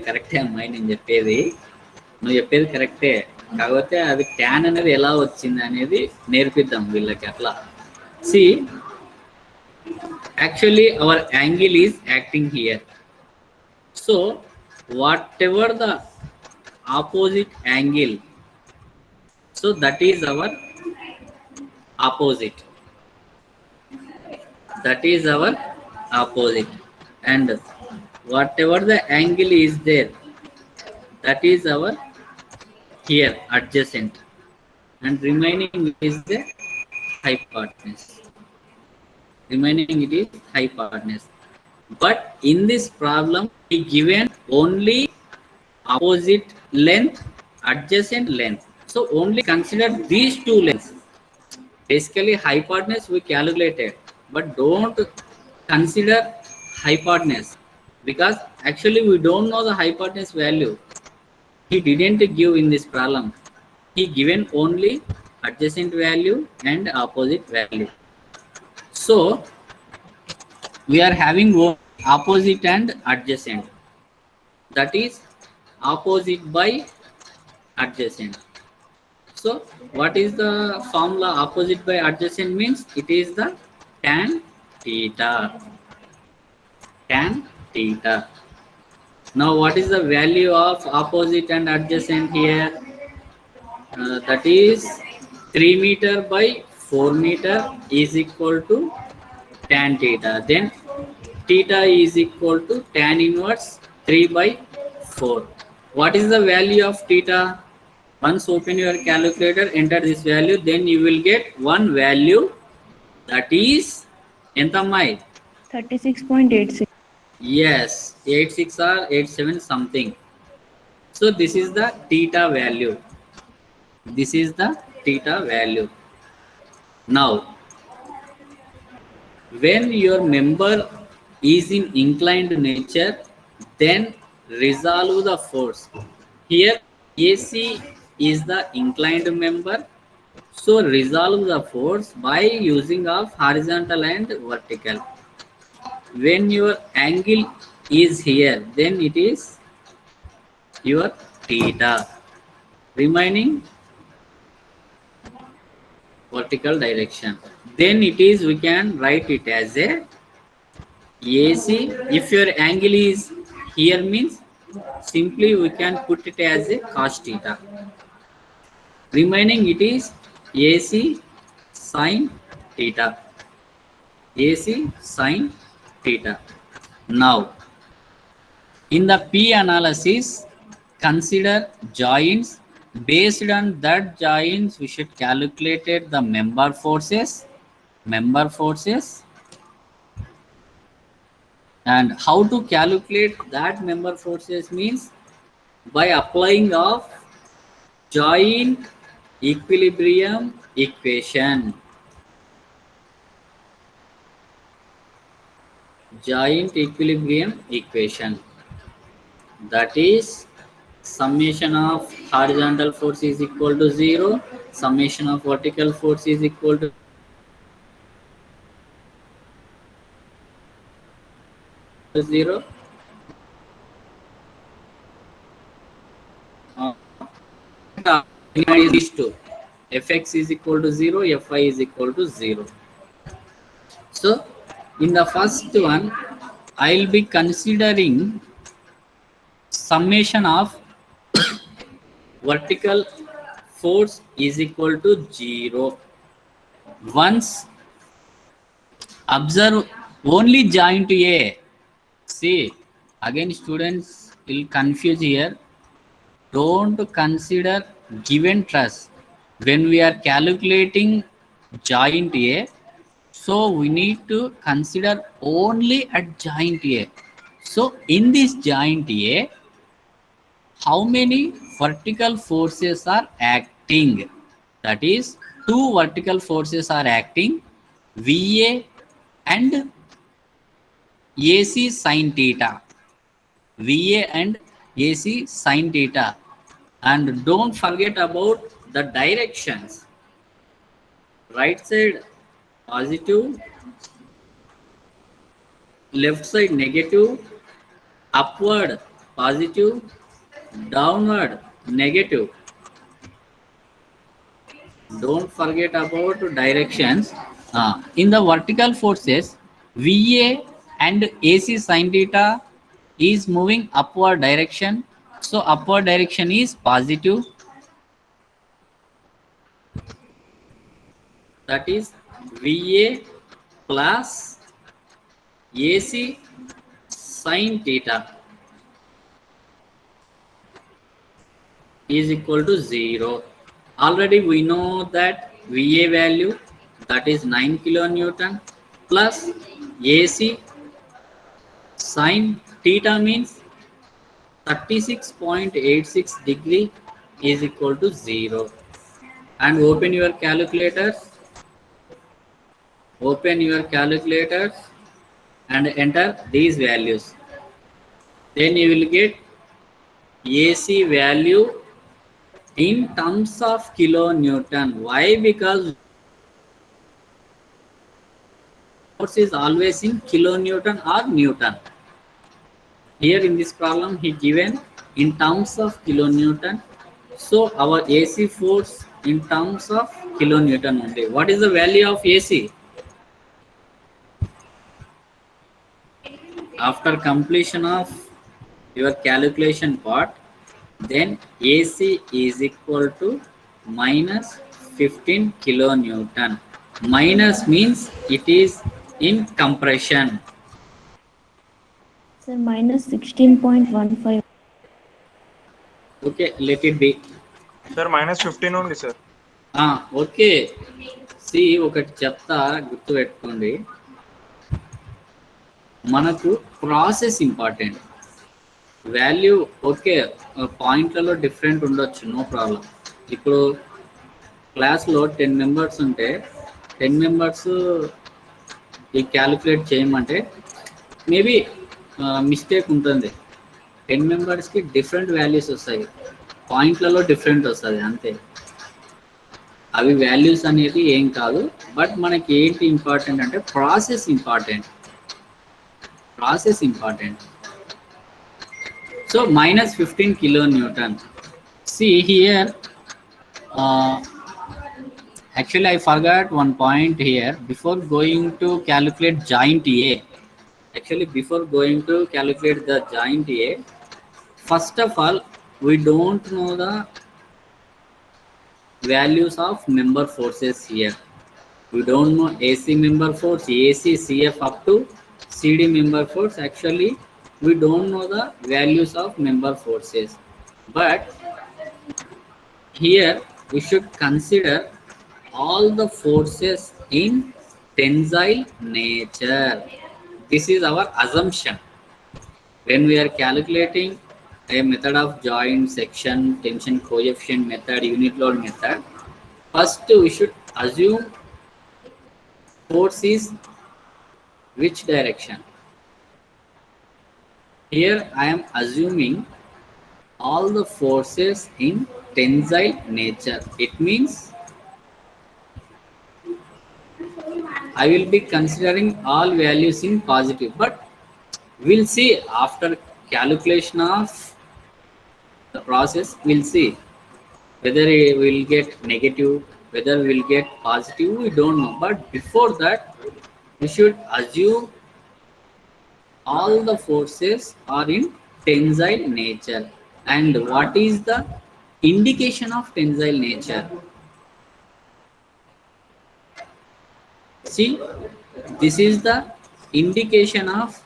కరెక్టే అమ్మాయి, నేను చెప్పేది నువ్వు చెప్పేది కరెక్టే. కాకపోతే అది ట్యాన్ అనేది ఎలా వచ్చింది అనేది నేర్పిద్దాం వీళ్ళకి అట్లా. See actually hour angle is acting here. So what ever the opposite angle, so that is our opposite. That is our opposite, and whatever the angle is there, that is our here adjacent, and remaining is the hypotenuse. Remaining it is hypotenuse. But in this problem we given only opposite length, adjacent length. So only consider these two lengths. Basically hypotenuse we calculated, but don't consider hypotenuse because actually we don't know the hypotenuse value. He didn't give in this problem. He given only adjacent value and opposite value. So we are having opposite and adjacent. That is opposite by adjacent. So what is the formula? Opposite by adjacent means it is the tan theta. Tan theta. Now what is the value of opposite and adjacent here? That is 3 meter by 4 meter is equal to tan theta. Then theta is equal to tan inverse 3 by 4. What is the value of theta? Once open your calculator, enter this value, then you will get one value, that is entamai 36.86. yes 86 or 87 something. So this is the theta value. This is the theta value. Now when your member is in inclined nature, then resolve the force. Here AC is the inclined member, so resolve the force by using of horizontal and vertical. When your angle is here, then it is your theta. Remaining vertical direction. Then it is, we can write it as a AC. If your angle is here means simply we can put it as a cos theta. Remaining it is AC sin theta. AC sin theta. Now, in the P analysis, consider joints. Based on that joints, we should calculate the member forces. And how to calculate that member forces means by applying of joint equilibrium equation. Joint equilibrium equation, that is summation of horizontal force is equal to 0, summation of vertical force is equal to 0. These two, fx is equal to 0, fy is equal to 0. So in the first one, I will be considering summation of vertical force is equal to 0. Once observe only joint A. See, again students will confuse here. Don't consider given truss when we are calculating joint A. So we need to consider only at joint A. So in this joint A, how many vertical forces are acting? That is, two vertical forces are acting, VA and AC sin theta. VA and AC sin theta. And don't forget about the directions. Right side positive, left side negative, upward positive, downward negative. Don't forget about directions. In the vertical forces, VA and AC sin theta is moving upward direction. So upward direction is positive. That is VA plus AC sin theta is equal to 0. Already we know that VA value, that is 9 kilonewton, plus AC sin theta means 36.86 degree is equal to 0. And open your calculators. And enter these values. Then you will get AC value in terms of kilonewton. Why? Because force is always in kilonewton or newton. Here in this problem he given in terms of kilonewton. So our AC force in terms of kilonewton only. What is the value of AC? After completion of your calculation part, then AC is equal to minus 15 kilonewton. Minus means it is in compression. Sir, minus 16.15. Okay, let it be. Sir, minus 15 only, sir. Okay. See, ఒకటి చెప్తా గుర్తు పెట్టుకోండి. మనకు process important. Value okay పాయింట్లలో different ఉండొచ్చు, no problem. ఇప్పుడు క్లాస్లో 10 members ఉంటే 10 మెంబర్స్ ఈ క్యాలిక్యులేట్ చేయమంటే మేబీ మిస్టేక్ ఉంటుంది. 10 మెంబర్స్కి డిఫరెంట్ వాల్యూస్ వస్తాయి, పాయింట్లలో డిఫరెంట్ వస్తుంది అంతే. అవి వాల్యూస్ అనేది ఏం కాదు. బట్ మనకి ఏంటి ఇంపార్టెంట్ అంటే process important. So minus 15 kilonewton. See here, Actually, I forgot one point here. Before going to calculate joint A, actually before going to calculate the joint A, first of all, we don't know the values of member forces here. We don't know AC member force, AC, CF up to CD member force. Actually, we don't know the values of member forces. But here we should consider all the forces in tensile nature. This is our assumption. When we are calculating a method of joint, section, tension coefficient method, unit load method, first we should assume force is which direction. Here I am assuming all the forces in tensile nature. It means I will be considering all values in positive, but we'll see after calculation of the process, we'll see whether it will get negative, whether we'll get positive, we don't know. But before that, we should assume all the forces are in tensile nature. And what is the indication of tensile nature? See, this is the indication of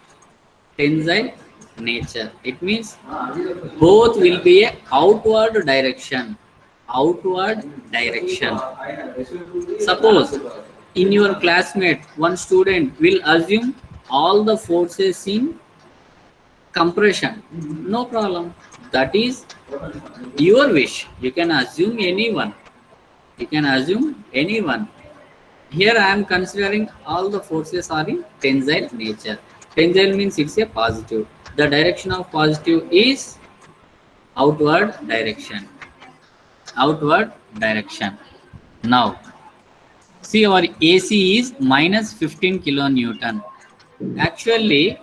tensile nature. It means both will be a outward direction. Outward direction. Suppose in your classmate, one student will assume all the forces in compression. No problem. That is your wish. You can assume anyone. You can assume anyone. Here I am considering all the forces are in tensile nature. Tensile means it's a positive. The direction of positive is outward direction. Outward direction. Now, see our AC is minus 15 kilonewton. Actually,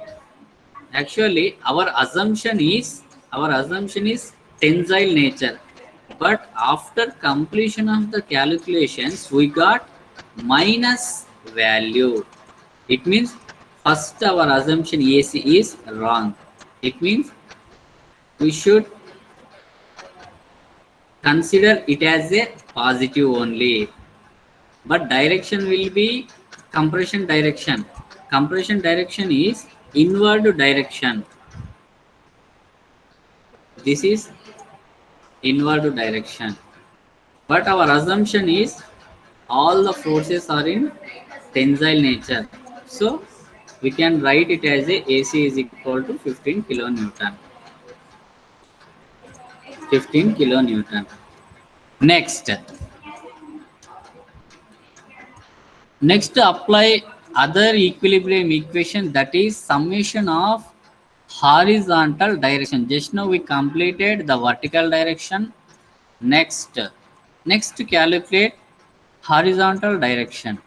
our assumption is tensile nature. But after completion of the calculations, we got minus value. It means first our assumption AC is wrong. It means we should consider it as a positive only. But direction will be compression direction. Compression direction is inward direction. This is inward direction. But our assumption is all the forces are in tensile nature. So we can write it as a AC is equal to 15 kilonewton. 15 kilonewton. Next apply other equilibrium equation, that is summation of horizontal direction. Just now we completed the vertical direction. Next calculate horizontal direction.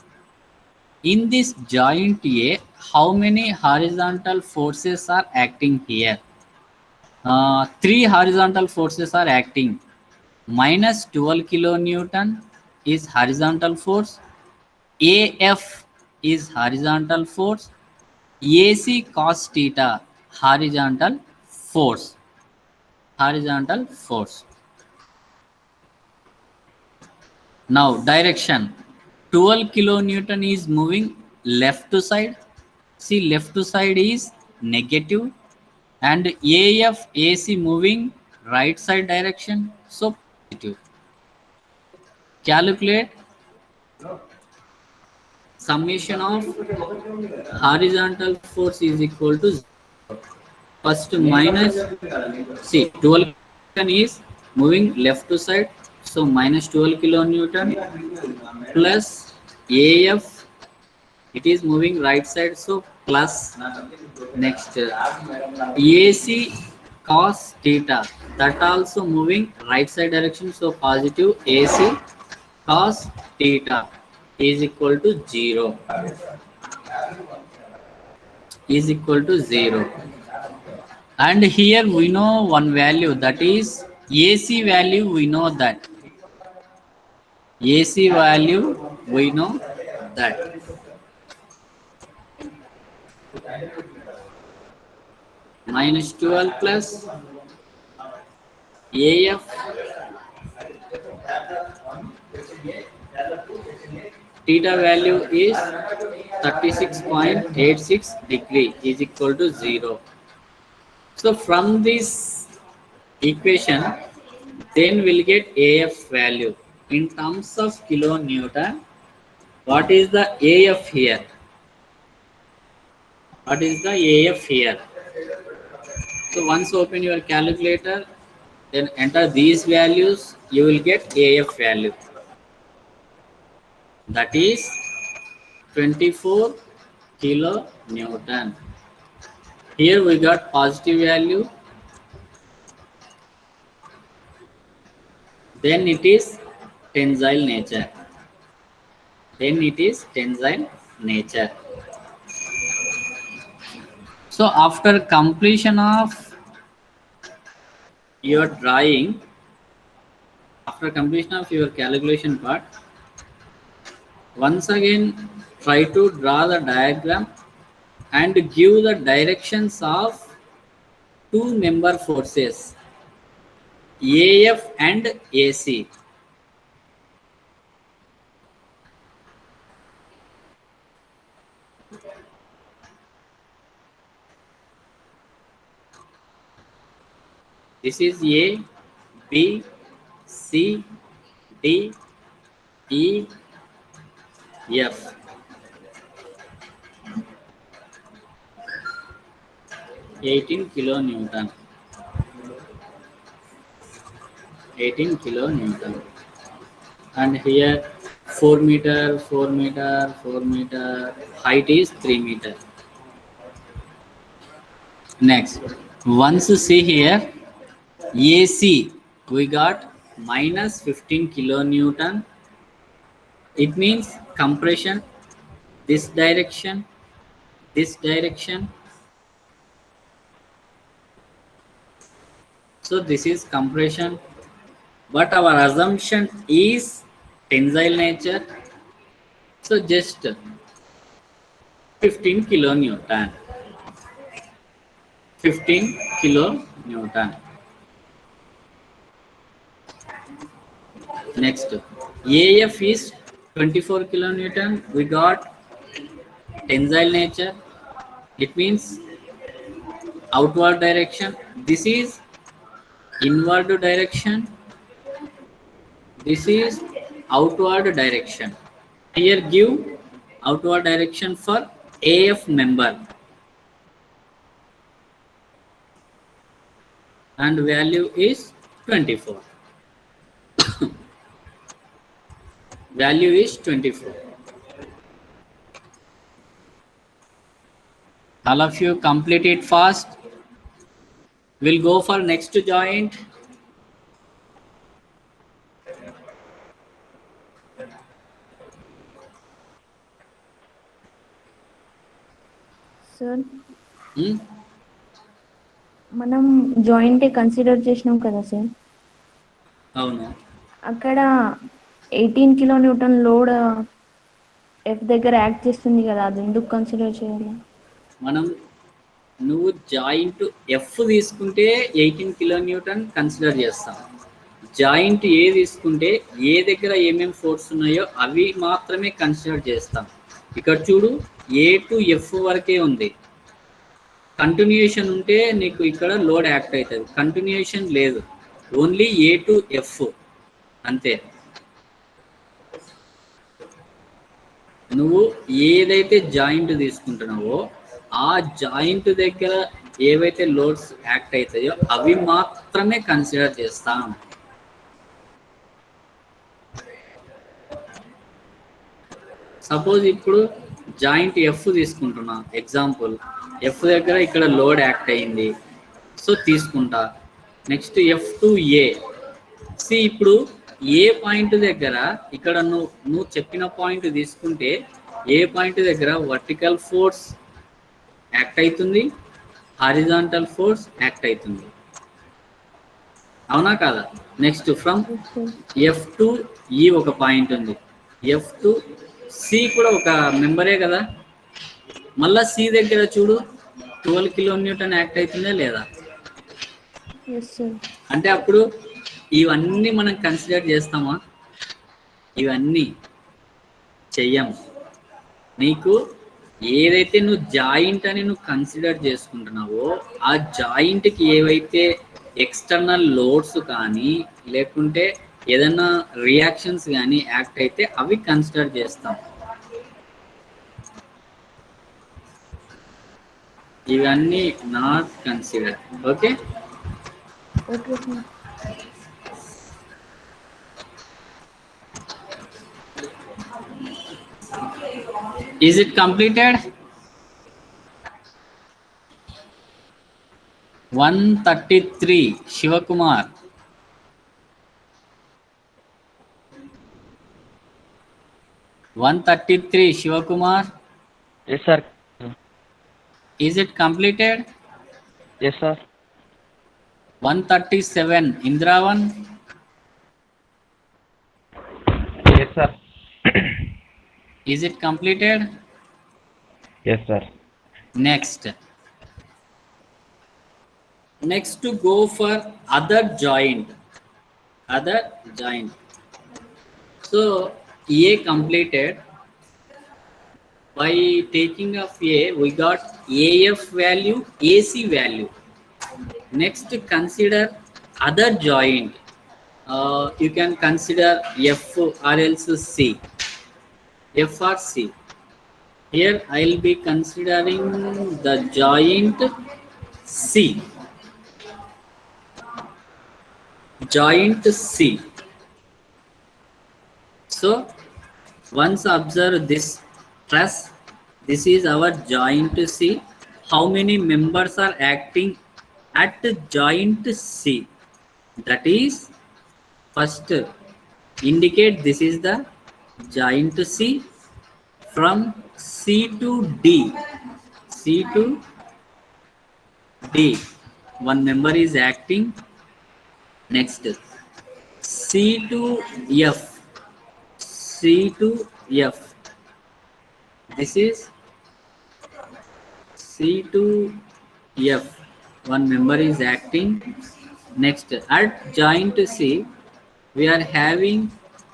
In this joint A, how many horizontal forces are acting here? 3 horizontal forces are acting. Minus 12 kilonewton is horizontal force. AF is horizontal force. AC cos theta horizontal force. Horizontal force. Now direction. 12 kilonewton is moving left to side. See, left to side is negative, and AF AC moving right side direction, so positive. Calculate summation of horizontal force is equal to 0. First minus, see 12 kilonewton is moving left to side, so minus 12 kilonewton plus AF, it is moving right side, so plus. Next AC cos theta, that also moving right side direction, so positive. AC cos theta is equal to 0. Is equal to 0. And here we know one value, that is AC value. We know that AC value, we know that. Minus 12 plus AF theta value is 36.86 degree is equal to 0. So from this equation, then we'll get AF value in terms of kilonewton. What is the AF here? What is the AF here? So once open your calculator, then enter these values, you will get AF value. That is 24 kilonewton. Here we got positive value. Then it is tensile nature. Then it is tensile nature. So after completion of your drawing, after completion of your calculation part, once again try to draw the diagram and give the directions of two member forces, AF and AC. This is A, B, C, D, E, F. (18 kilonewton). 18 kilonewton. And here 4 meter, 4 meter, 4 meter. Height is 3 meter. Next, once you see here, AC we got minus 15 kilonewton. It means compression this direction, this direction. So this is compression, but our assumption is tensile nature. So just 15 kilonewton. 15 kilonewton. Next, AF is 24 kilonewton. We got tensile nature. It means outward direction. This is inward direction. This is outward direction. Here give outward direction for AF member. And value is 24. Value is 24. All of you complete it fast. We'll go for next joint. Sir మనం joint consider చేసినాం కదా sir, అవును. అక్కడ 18 kilonewton load F దగ్గర act చేస్తుంది కదా, అది ఎందుకు కన్సిడర్ చేయాలి? మనం నువ్వు జాయింట్ ఎఫ్ తీసుకుంటే 18 కిలోన్యూటన్ కన్సిడర్ చేస్తాం. జాయింట్ ఏ తీసుకుంటే ఏ దగ్గర ఏమేమి ఫోర్స్ ఉన్నాయో అవి మాత్రమే కన్సిడర్ చేస్తాం. ఇక్కడ చూడు, ఏ టు ఎఫ్ వరకే ఉంది. కంటిన్యూషన్ ఉంటే నీకు ఇక్కడ లోడ్ యాక్ట్ అవుతుంది. కంటిన్యూషన్ లేదు, ఓన్లీ ఏ టు ఎఫ్ అంతే. నువ్వు ఏదైతే జాయింట్ తీసుకుంటున్నావో ఆ జాయింట్ దగ్గర ఏవైతే లోడ్స్ యాక్ట్ అవుతాయో అవి మాత్రమే కన్సిడర్ చేస్తాం. సపోజ్ ఇప్పుడు జాయింట్ ఎఫ్ తీసుకుంటున్నా, ఎగ్జాంపుల్ ఎఫ్ దగ్గర ఇక్కడ లోడ్ యాక్ట్ అయింది, సో తీసుకుంటా. Next F to A. C ఇప్పుడు ఏ పాయింట్ దగ్గర ఇక్కడ నువ్వు చెప్పిన పాయింట్ తీసుకుంటే ఏ పాయింట్ దగ్గర వర్టికల్ ఫోర్స్ యాక్ట్ అవుతుంది, హారిజాంటల్ ఫోర్స్ యాక్ట్ అవుతుంది. అవునా కాదా? Next from Yes, sir. F to ఈ ఒక పాయింట్ ఉంది, ఎఫ్ టు సి కూడా ఒక మెంబరే కదా. మళ్ళా సి దగ్గర చూడు 12 కిలో న్యూటన్ యాక్ట్ అవుతుందా లేదా? Yes, sir. అంటే అప్పుడు ఇవన్నీ మనం కన్సిడర్ చేస్తామా? ఇవన్నీ చెయ్యము. నీకు ఏదైతే నువ్వు జాయింట్ అని నువ్వు కన్సిడర్ చేసుకుంటున్నావో ఆ జాయింట్కి ఏవైతే ఎక్స్టర్నల్ లోడ్స్ కానీ లేకుంటే ఏదైనా రియాక్షన్స్ కానీ యాక్ట్ అయితే అవి కన్సిడర్ చేస్తాం. ఇవన్నీ not consider. Okay, Okay, sir. Is it completed? 133 Sivakumar. 133 Sivakumar. Yes, sir. Is it completed? Yes, sir. 137 Indravan. Yes, sir. Is it completed? Yes, sir. Next to go for other joint. So A completed. By taking of A, we got AF value, AC value. Next, consider other joint. You can consider F or else C. F or C. Here I will be considering the joint C. Joint C. So once observe this truss, this is our joint C. How many members are acting at joint C? That is, first indicate this is the joint C. From C to D, C to D, one member is acting. Next, C to F, C to F, this is C to F, one member is acting. Next, at joint C, we are having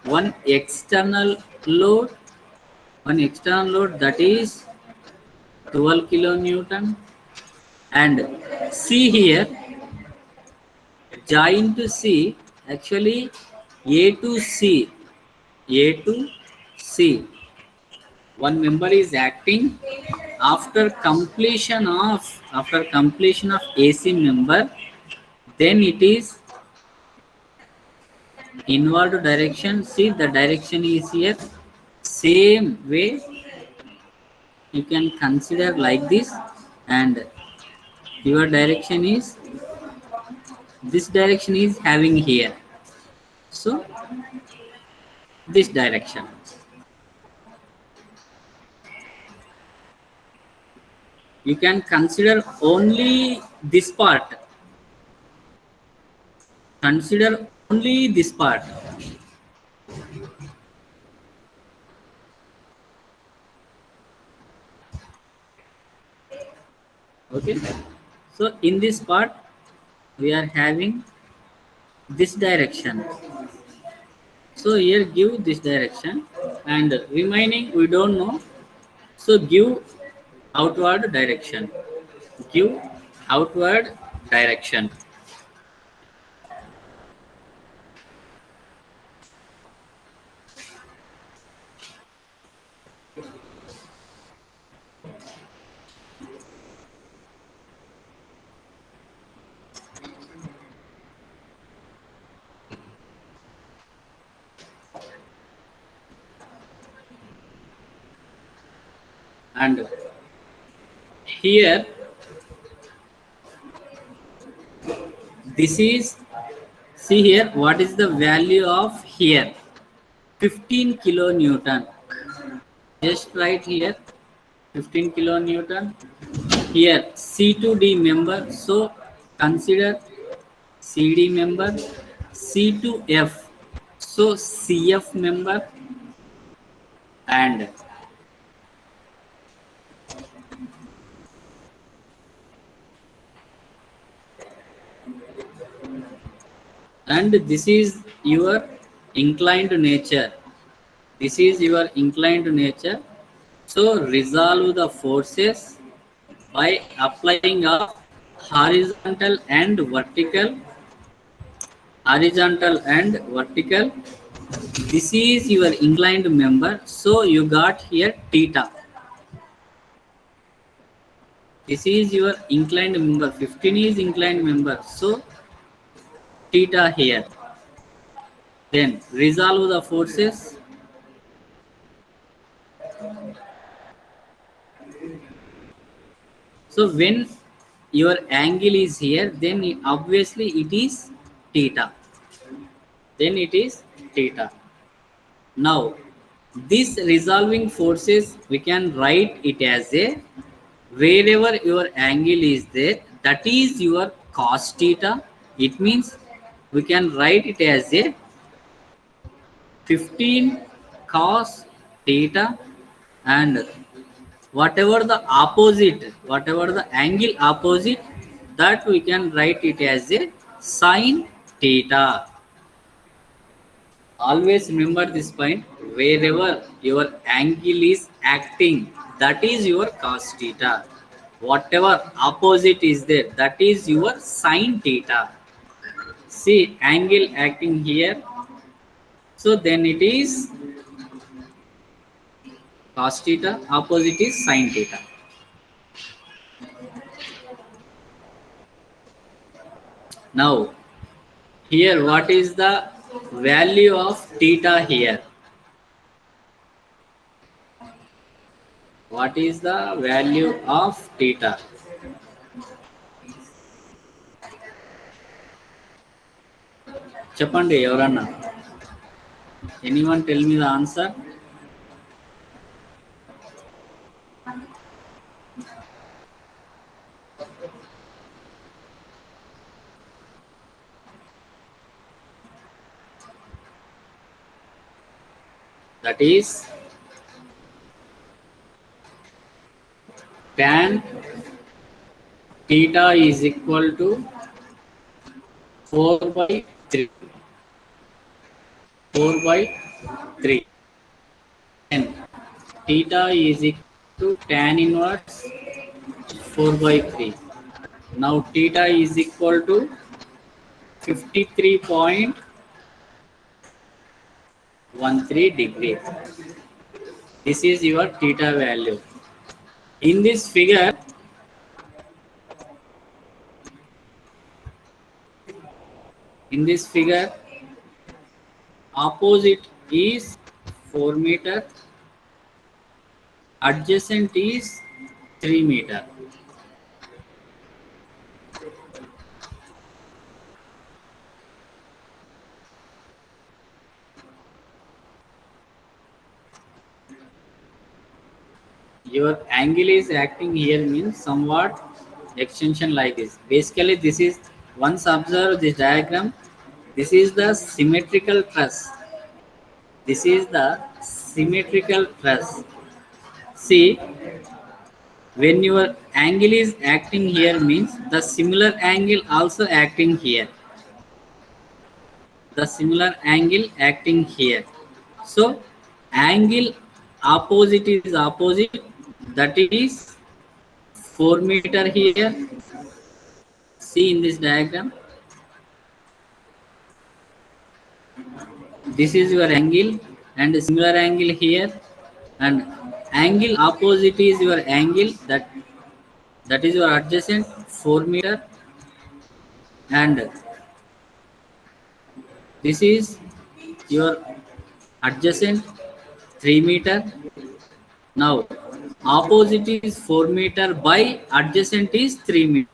one external load, that is 12 kilonewton. And see here, joint C, actually A to C, one member is acting. After completion of AC member, then it is inward direction. See, the direction is here. Same way you can consider like this, and your direction is, this direction is having here, so this direction. You can consider only this part. Consider only this part. Okay, so in this part we are having this direction, so here give this direction, and remaining we don't know, so give outward direction. And here this is, see here, what is the value of here? 15 kilonewton. Just write here 15 kilonewton. Here C to D member, so consider CD member, C to F. So CF member and this is your inclined nature. This is your inclined nature. So resolve the forces by applying of horizontal and vertical. Horizontal and vertical. This is your inclined member. So you got here theta. This is your inclined member. 15 is inclined member. So theta here. Then resolve the forces. So when your angle is here, then obviously it is theta. Then it is theta. Now this resolving forces, we can write it as a, wherever your angle is there, that is your cos theta. It means we can write it as a 15 cos theta, and whatever the angle opposite, that we can write it as a sin theta. Always remember this point, wherever your angle is acting, that is your cos theta. Whatever opposite is there, that is your sin theta. See, angle acting here, so then it is cos theta, opposite is sin theta. Now here, what is the value of theta here? What is the value of theta? Chapandi evaranna. Anyone tell me the answer? That is tan theta is equal to 4 by 3. 4 by 3. And theta is equal to tan inverse 4 by 3. Now theta is equal to 53.13 degree. This is your theta value. In this figure, opposite is 4 meter, adjacent is 3 meter. Your angle is acting here means somewhat extension like this. Basically, this is, once observe this diagram, this is the symmetrical truss. This is the symmetrical truss. See, when your angle is acting here means the similar angle also acting here. The similar angle acting here. So angle opposite is opposite, that is 4 meter here. See in this diagram, this is your angle and similar angle here, and angle opposite is your angle, that is your adjacent 4 meter, and this is your adjacent 3 meter. Now opposite is 4 meter by adjacent is 3 meter.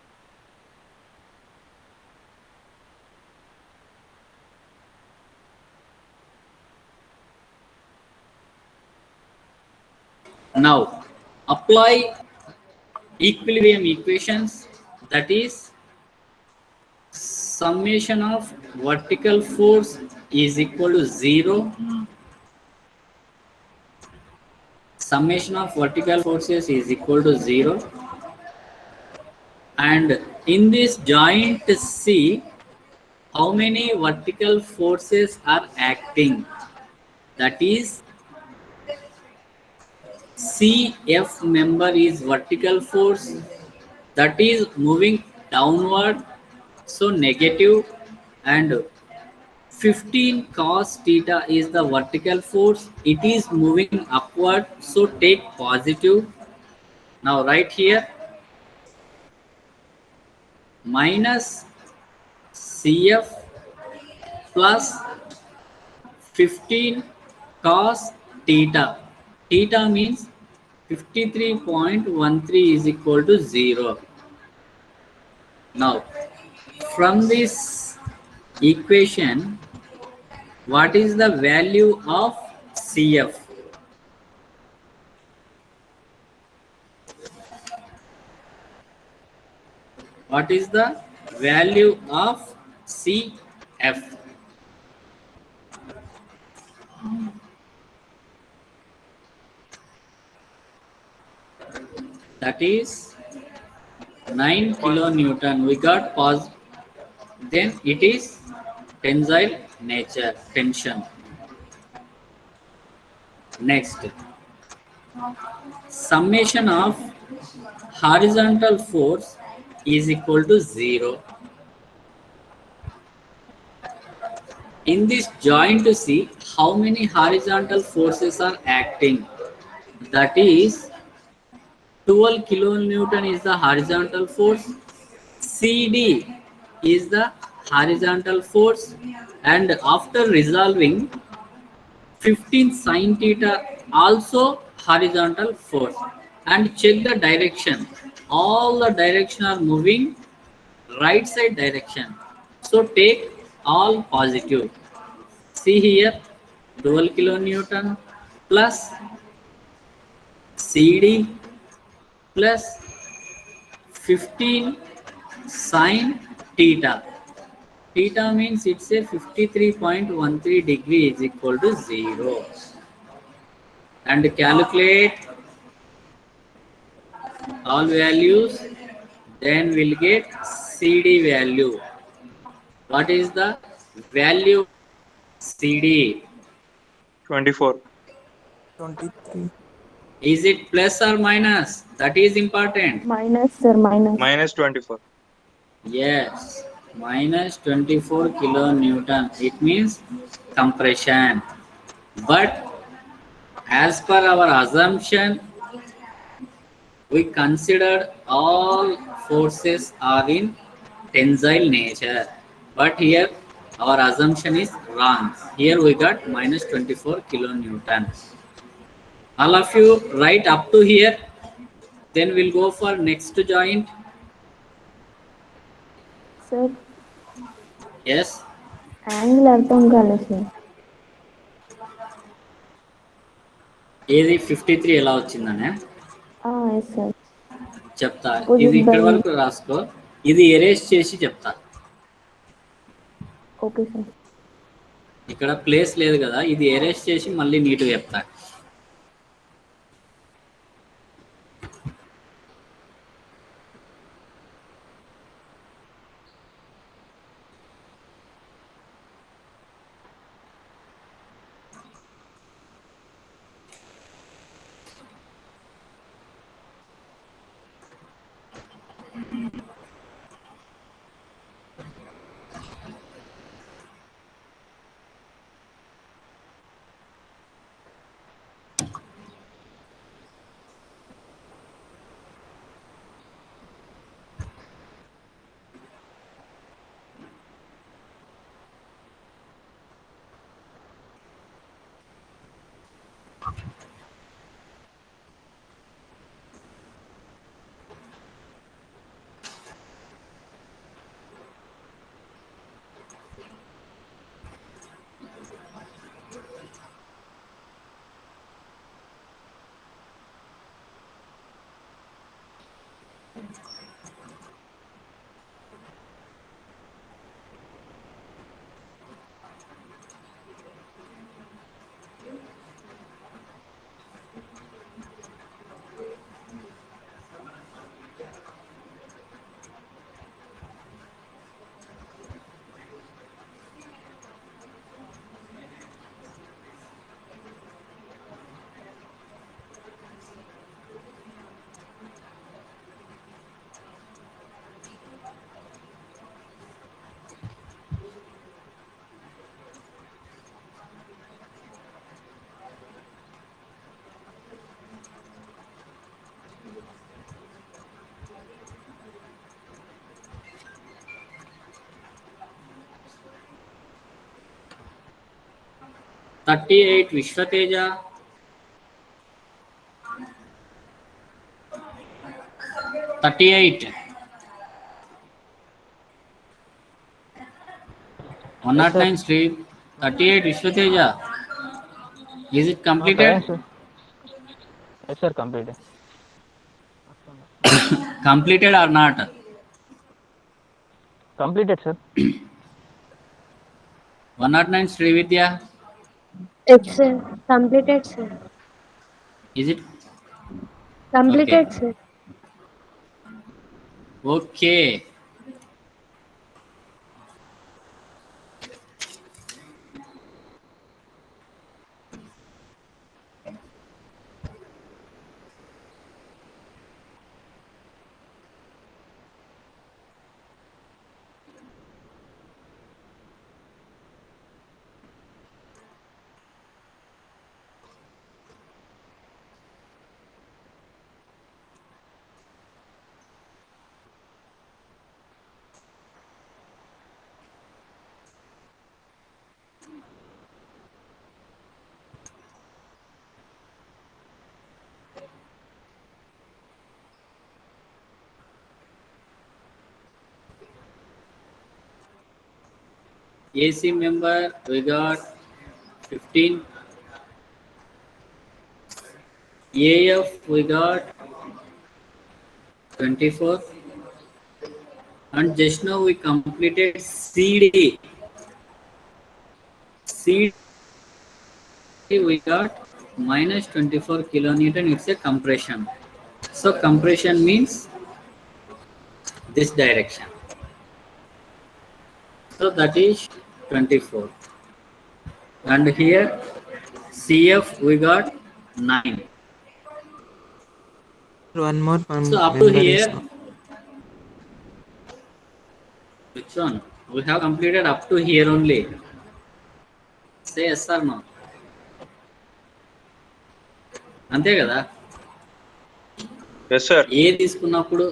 Now apply equilibrium equations, that is summation of vertical force is equal to 0. Summation of vertical forces is equal to 0. And in this joint C, how many vertical forces are acting? That is, CF member is vertical force, that is moving downward, so negative, and 15 cos theta is the vertical force, it is moving upward, so take positive. Now right here, minus CF plus 15 cos theta. Theta means 53.13 is equal to 0. Now, from this equation, what is the value of CF? What is the value of CF? That is 9 kilonewton. We got pause. Then it is tensile nature, tension. Next, summation of horizontal force is equal to 0. In this joint to see how many horizontal forces are acting. That is 12 kilonewton is the horizontal force. CD is the horizontal force, and after resolving 15 sin theta also horizontal force, and check the direction. All the direction are moving right side direction, so take all positive. See here, 12 kilonewton plus CD plus 15 sin theta. Theta means it's a 53.13 degree is equal to 0. And calculate all values, then we'll get CD value. What is the value of CD? 24. Is it plus or minus? That is important. Minus, sir, minus. Minus 24. Yes, minus 24 kilonewton. It means compression. But as per our assumption, we considered all forces are in tensile nature. But here our assumption is wrong. Here we got minus 24 kilonewton. All of you write up to here. Then we'll go for next joint. Sir Yes. Angle అర్థం కాలేదు sir. ఏది 53 ఎలా వచ్చిందనే yes sir. చెప్తా. ఇది ఇక్కడ వరకు రాసుకో, ఇది ఎరేస్ చేసి చెప్తా. Okay sir. ఇక్కడ ప్లేస్ లేదు కదా, ఇది ఎరేస్ చేసి మళ్ళీ నీట్గా చెప్తా. 38 Vishwateja. 38. 109 Street. 38 Vishwateja. Is it completed? Yes, sir. Completed. Completed or not? Completed, sir. 109 Srividya. Yes, sir. Completed, sir. Is it Completed, sir. okay? AC member we got 15. AF we got 24. And just now we completed CD. CD we got minus 24 kilonewton. It's a compression. So compression means this direction. So that is 24. And here CF we got 9. One more So up to member is here, which one? We have completed up to here only. Say yes or no. అంతే కదా. Yes, sir. A తీసుకున్నప్పుడు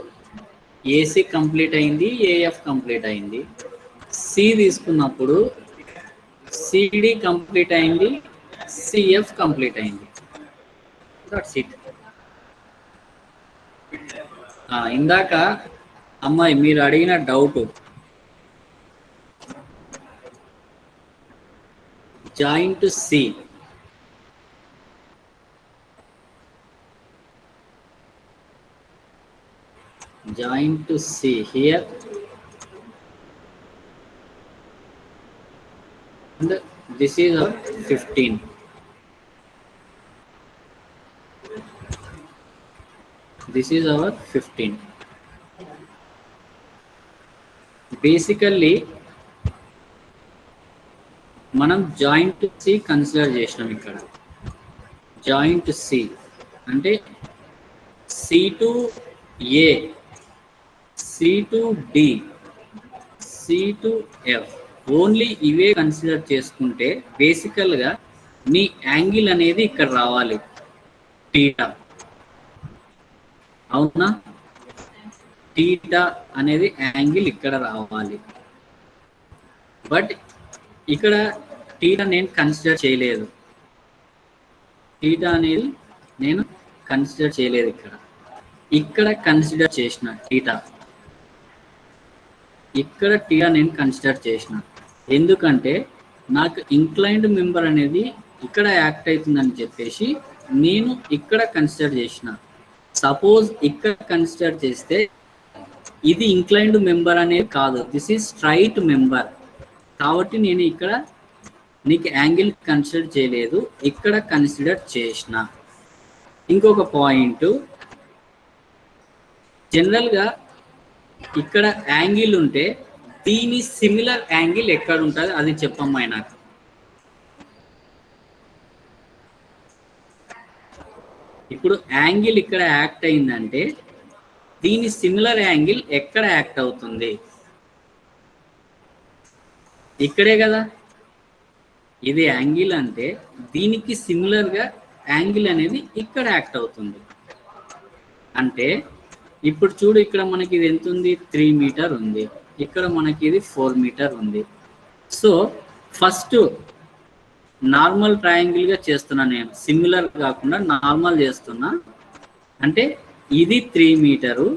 AC complete అయింది, AF complete అయింది. C తీసుకున్నప్పుడు CD complete అయింది, CF complete అయింది. That's it. ఇందాక అమ్మాయి మీరు అడిగిన doubt, joint C here and this is our 15. This is our 15. Basically మనం జాయింట్ సి కన్సిడర్ చేసినాం. ఇక్కడ జాయింట్ సి అంటే C to A, C to D, C to F, only ఇవే కన్సిడర్ చేసుకుంటే బేసికల్గా మీ యాంగిల్ అనేది ఇక్కడ రావాలి, టీటా. అవునా? టీటా అనేది యాంగిల్ ఇక్కడ రావాలి. బట్ ఇక్కడ టీటా నేను కన్సిడర్ చేయలేదు. టీటా అనేది నేను కన్సిడర్ చేయలేదు. ఇక్కడ కన్సిడర్ చేసిన టీటా, ఇక్కడ టీటా నేను కన్సిడర్ చేసిన. ఎందుకంటే నాకు ఇంక్లైన్డ్ మెంబర్ అనేది ఇక్కడ యాక్ట్ అవుతుందని చెప్పేసి నేను ఇక్కడ కన్సిడర్ చేసిన. సపోజ్ ఇక్కడ కన్సిడర్ చేస్తే ఇది ఇంక్లైన్డ్ మెంబర్ అనేది కాదు, దిస్ ఈజ్ స్ట్రైట్ మెంబర్. కాబట్టి నేను ఇక్కడ నీకు యాంగిల్ కన్సిడర్ చేయలేదు, ఇక్కడ కన్సిడర్ చేసిన. ఇంకొక పాయింట్, జనరల్గా ఇక్కడ యాంగిల్ ఉంటే దీని సిమిలర్ యాంగిల్ ఎక్కడ ఉంటుంది అది చెప్పమ్మాయి నాకు. ఇప్పుడు యాంగిల్ ఇక్కడ యాక్ట్ అయిందంటే దీని సిమిలర్ యాంగిల్ ఎక్కడ యాక్ట్ అవుతుంది? ఇక్కడే కదా. ఇది యాంగిల్ అంటే దీనికి సిమిలర్గా యాంగిల్ అనేది ఇక్కడ యాక్ట్ అవుతుంది. అంటే ఇప్పుడు చూడు, ఇక్కడ మనకి ఇది ఎంత ఉంది? 3 మీటర్ ఉంది. ఇక్కడ మనకి ఇది 4 మీటర్ ఉంది. సో ఫస్ట్ నార్మల్ ట్రయాంగిల్గా చేస్తున్నా, నేను సిమిలర్ కాకుండా నార్మల్ చేస్తున్నా. అంటే ఇది 3 మీటరు,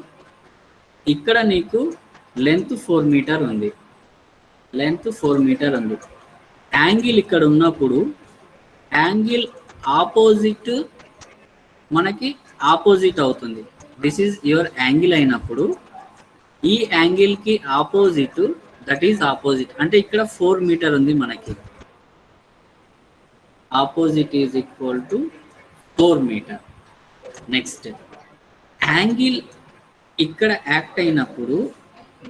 ఇక్కడ నీకు లెంత్ 4 మీటర్ ఉంది, లెంత్ 4 మీటర్ ఉంది. యాంగిల్ ఇక్కడ ఉన్నప్పుడు యాంగిల్ ఆపోజిట్ మనకి ఆపోజిట్ అవుతుంది. దిస్ ఈజ్ యువర్ యాంగిల్ అయినప్పుడు ఈ యాంగిల్కి ఆపోజిట్, దట్ ఈజ్ ఆపోజిట్. అంటే ఇక్కడ 4 మీటర్ ఉంది మనకి, opposite is equal to 4 metre. Next angle ఇక్కడ యాక్ట్ అయినప్పుడు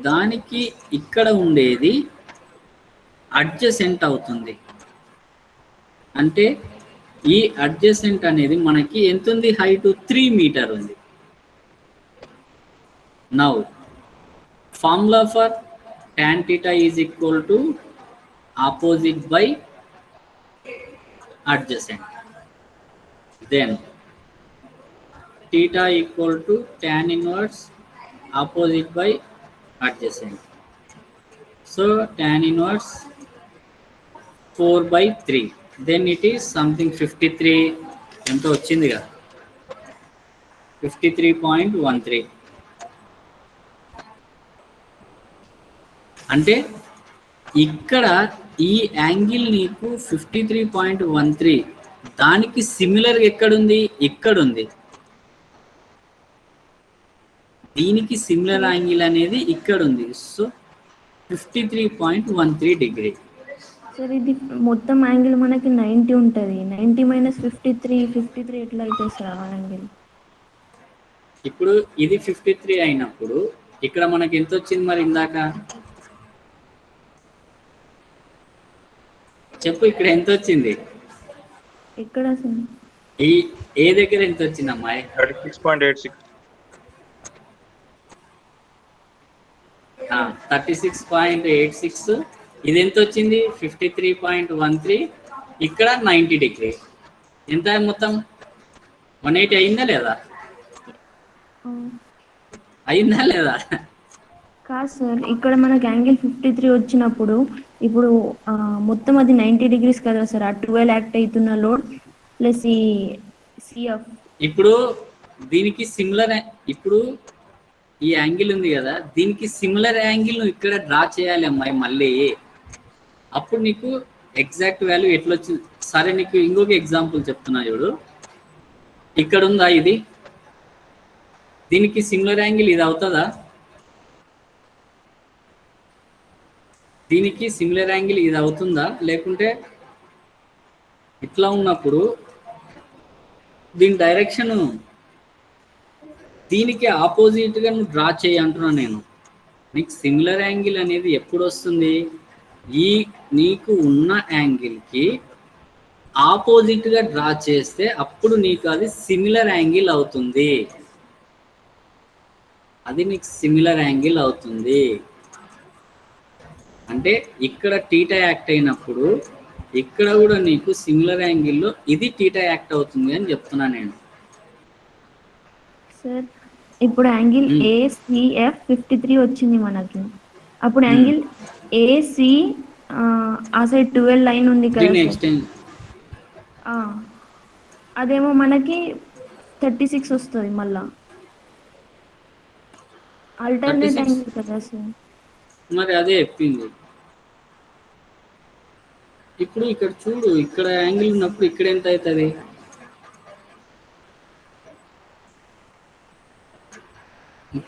దానికి ఇక్కడ ఉండేది అడ్జసెంట్ అవుతుంది. అంటే ఈ అడ్జసెంట్ అనేది మనకి ఎంత ఉంది, హైట్ 3 మీటర్ ఉంది. Now formula for tan theta is equal to opposite by adjacent. Then theta equal to tan inverse opposite by adjacent. So tan inverse 4/3. Then it is something 53 ఎంతో వచ్చిందిగా, 53.13. అంటే ఇక్కడ ఈ యాంగిల్ నీకు 53.13, దానికి సిమిలర్ ఎక్కడుంది, ఇక్కడుంది. దీనికి సిమిలర్ యాంగిల్ అనేది ఇక్కడ ఉంది. So 53.13 degree. సార్ ఇది మొత్తం యాంగిల్ మనకి 90 ఉంటుంది. 90 మైనస్ 53 ఎట్లా అవుతుంది సార్ యాంగిల్? ఇప్పుడు ఇది 53 అయినప్పుడు ఇక్కడ మనకి ఎంత వచ్చింది మరి ఇందాక చెప్పు, ఇక్కడ ఎంత వచ్చింది? ఎక్కడ సార్? ఈ ఏ దగ్గర ఎంత వచ్చింది అమ్మాయి? 36.86. 36.86. ఇది ఎంత వచ్చింది? 53.13. ఇక్కడ 90 డిగ్రీ. ఎంత మొత్తం 180 అయిందా లేదా? అయిందా లేదా? కాదు సార్, ఇక్కడ మనకి యాంగిల్ 53 వచ్చినప్పుడు ఇప్పుడు మొత్తం అది 90 డిగ్రీస్ కదా సార్. ఆ 12 యాక్ట్ అవుతున్న లోడ్ ప్లస్ ఈ సిఎఫ్. ఇప్పుడు దీనికి సిమిలర్, ఇప్పుడు ఈ యాంగిల్ ఉంది కదా, దీనికి సిమిలర్ యాంగిల్ నువ్వు ఇక్కడ డ్రా చేయాలి అమ్మాయి మళ్ళీ. అప్పుడు నీకు ఎగ్జాక్ట్ వాల్యూ ఎట్లా వచ్చింది. సరే నీకు ఇంకొక ఎగ్జాంపుల్ చెప్తున్నా చూడు. ఇక్కడ ఉందా ఇది, దీనికి సిమిలర్ యాంగిల్ ఇది అవుతుందా? దీనికి సిమిలర్ యాంగిల్ ఇది అవుతుందా? లేకుంటే ఇట్లా ఉన్నప్పుడు దీని డైరెక్షన్ దీనికి ఆపోజిట్గా నువ్వు డ్రా చేయి అంటున్నా నేను. నీకు సిమిలర్ యాంగిల్ అనేది ఎప్పుడు వస్తుంది? ఈ నీకు ఉన్న యాంగిల్కి ఆపోజిట్గా డ్రా చేస్తే అప్పుడు నీకు అది సిమిలర్ యాంగిల్ అవుతుంది. అది నీకు సిమిలర్ యాంగిల్ అవుతుంది. అంటే ఇక్కడ టీటా యాక్ట్ అయినప్పుడు ఇక్కడ కూడా నీకు సిమిలర్ యాంగిల్లో ఇది టీటా యాక్ట్ అవుతుంది అని చెప్తున్నా నేను. సార్ ఇప్పుడు యాంగిల్ ఏసిఎఫ్ 53 వచ్చింది మనకి. అప్పుడు యాంగిల్ ఏసి ఆ సైడ్ 12 లైన్ ఉంది కదా, అదేమో మనకి 36 వస్తుంది. మళ్ళా ఆల్టర్నేట్ యాంగిల్ కదా సార్. మరి అదే చెప్పింది. ఇప్పుడు ఇక్కడ చూడు, ఇక్కడ యాంగిల్ ఉన్నప్పుడు ఇక్కడ ఎంత అవుతుంది?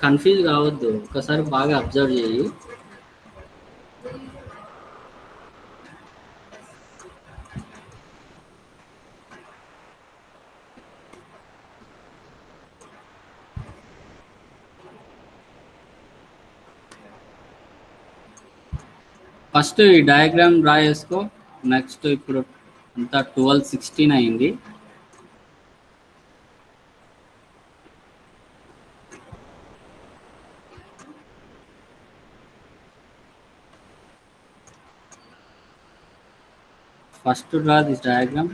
కన్ఫ్యూజ్ కావద్దు, ఒకసారి బాగా అబ్జర్వ్ చేయి. ఫస్ట్ ఈ డయాగ్రామ్ డ్రా చేసుకో. నెక్స్ట్ ఇప్పుడు అంతా 12:16 అయింది. First draw this diagram.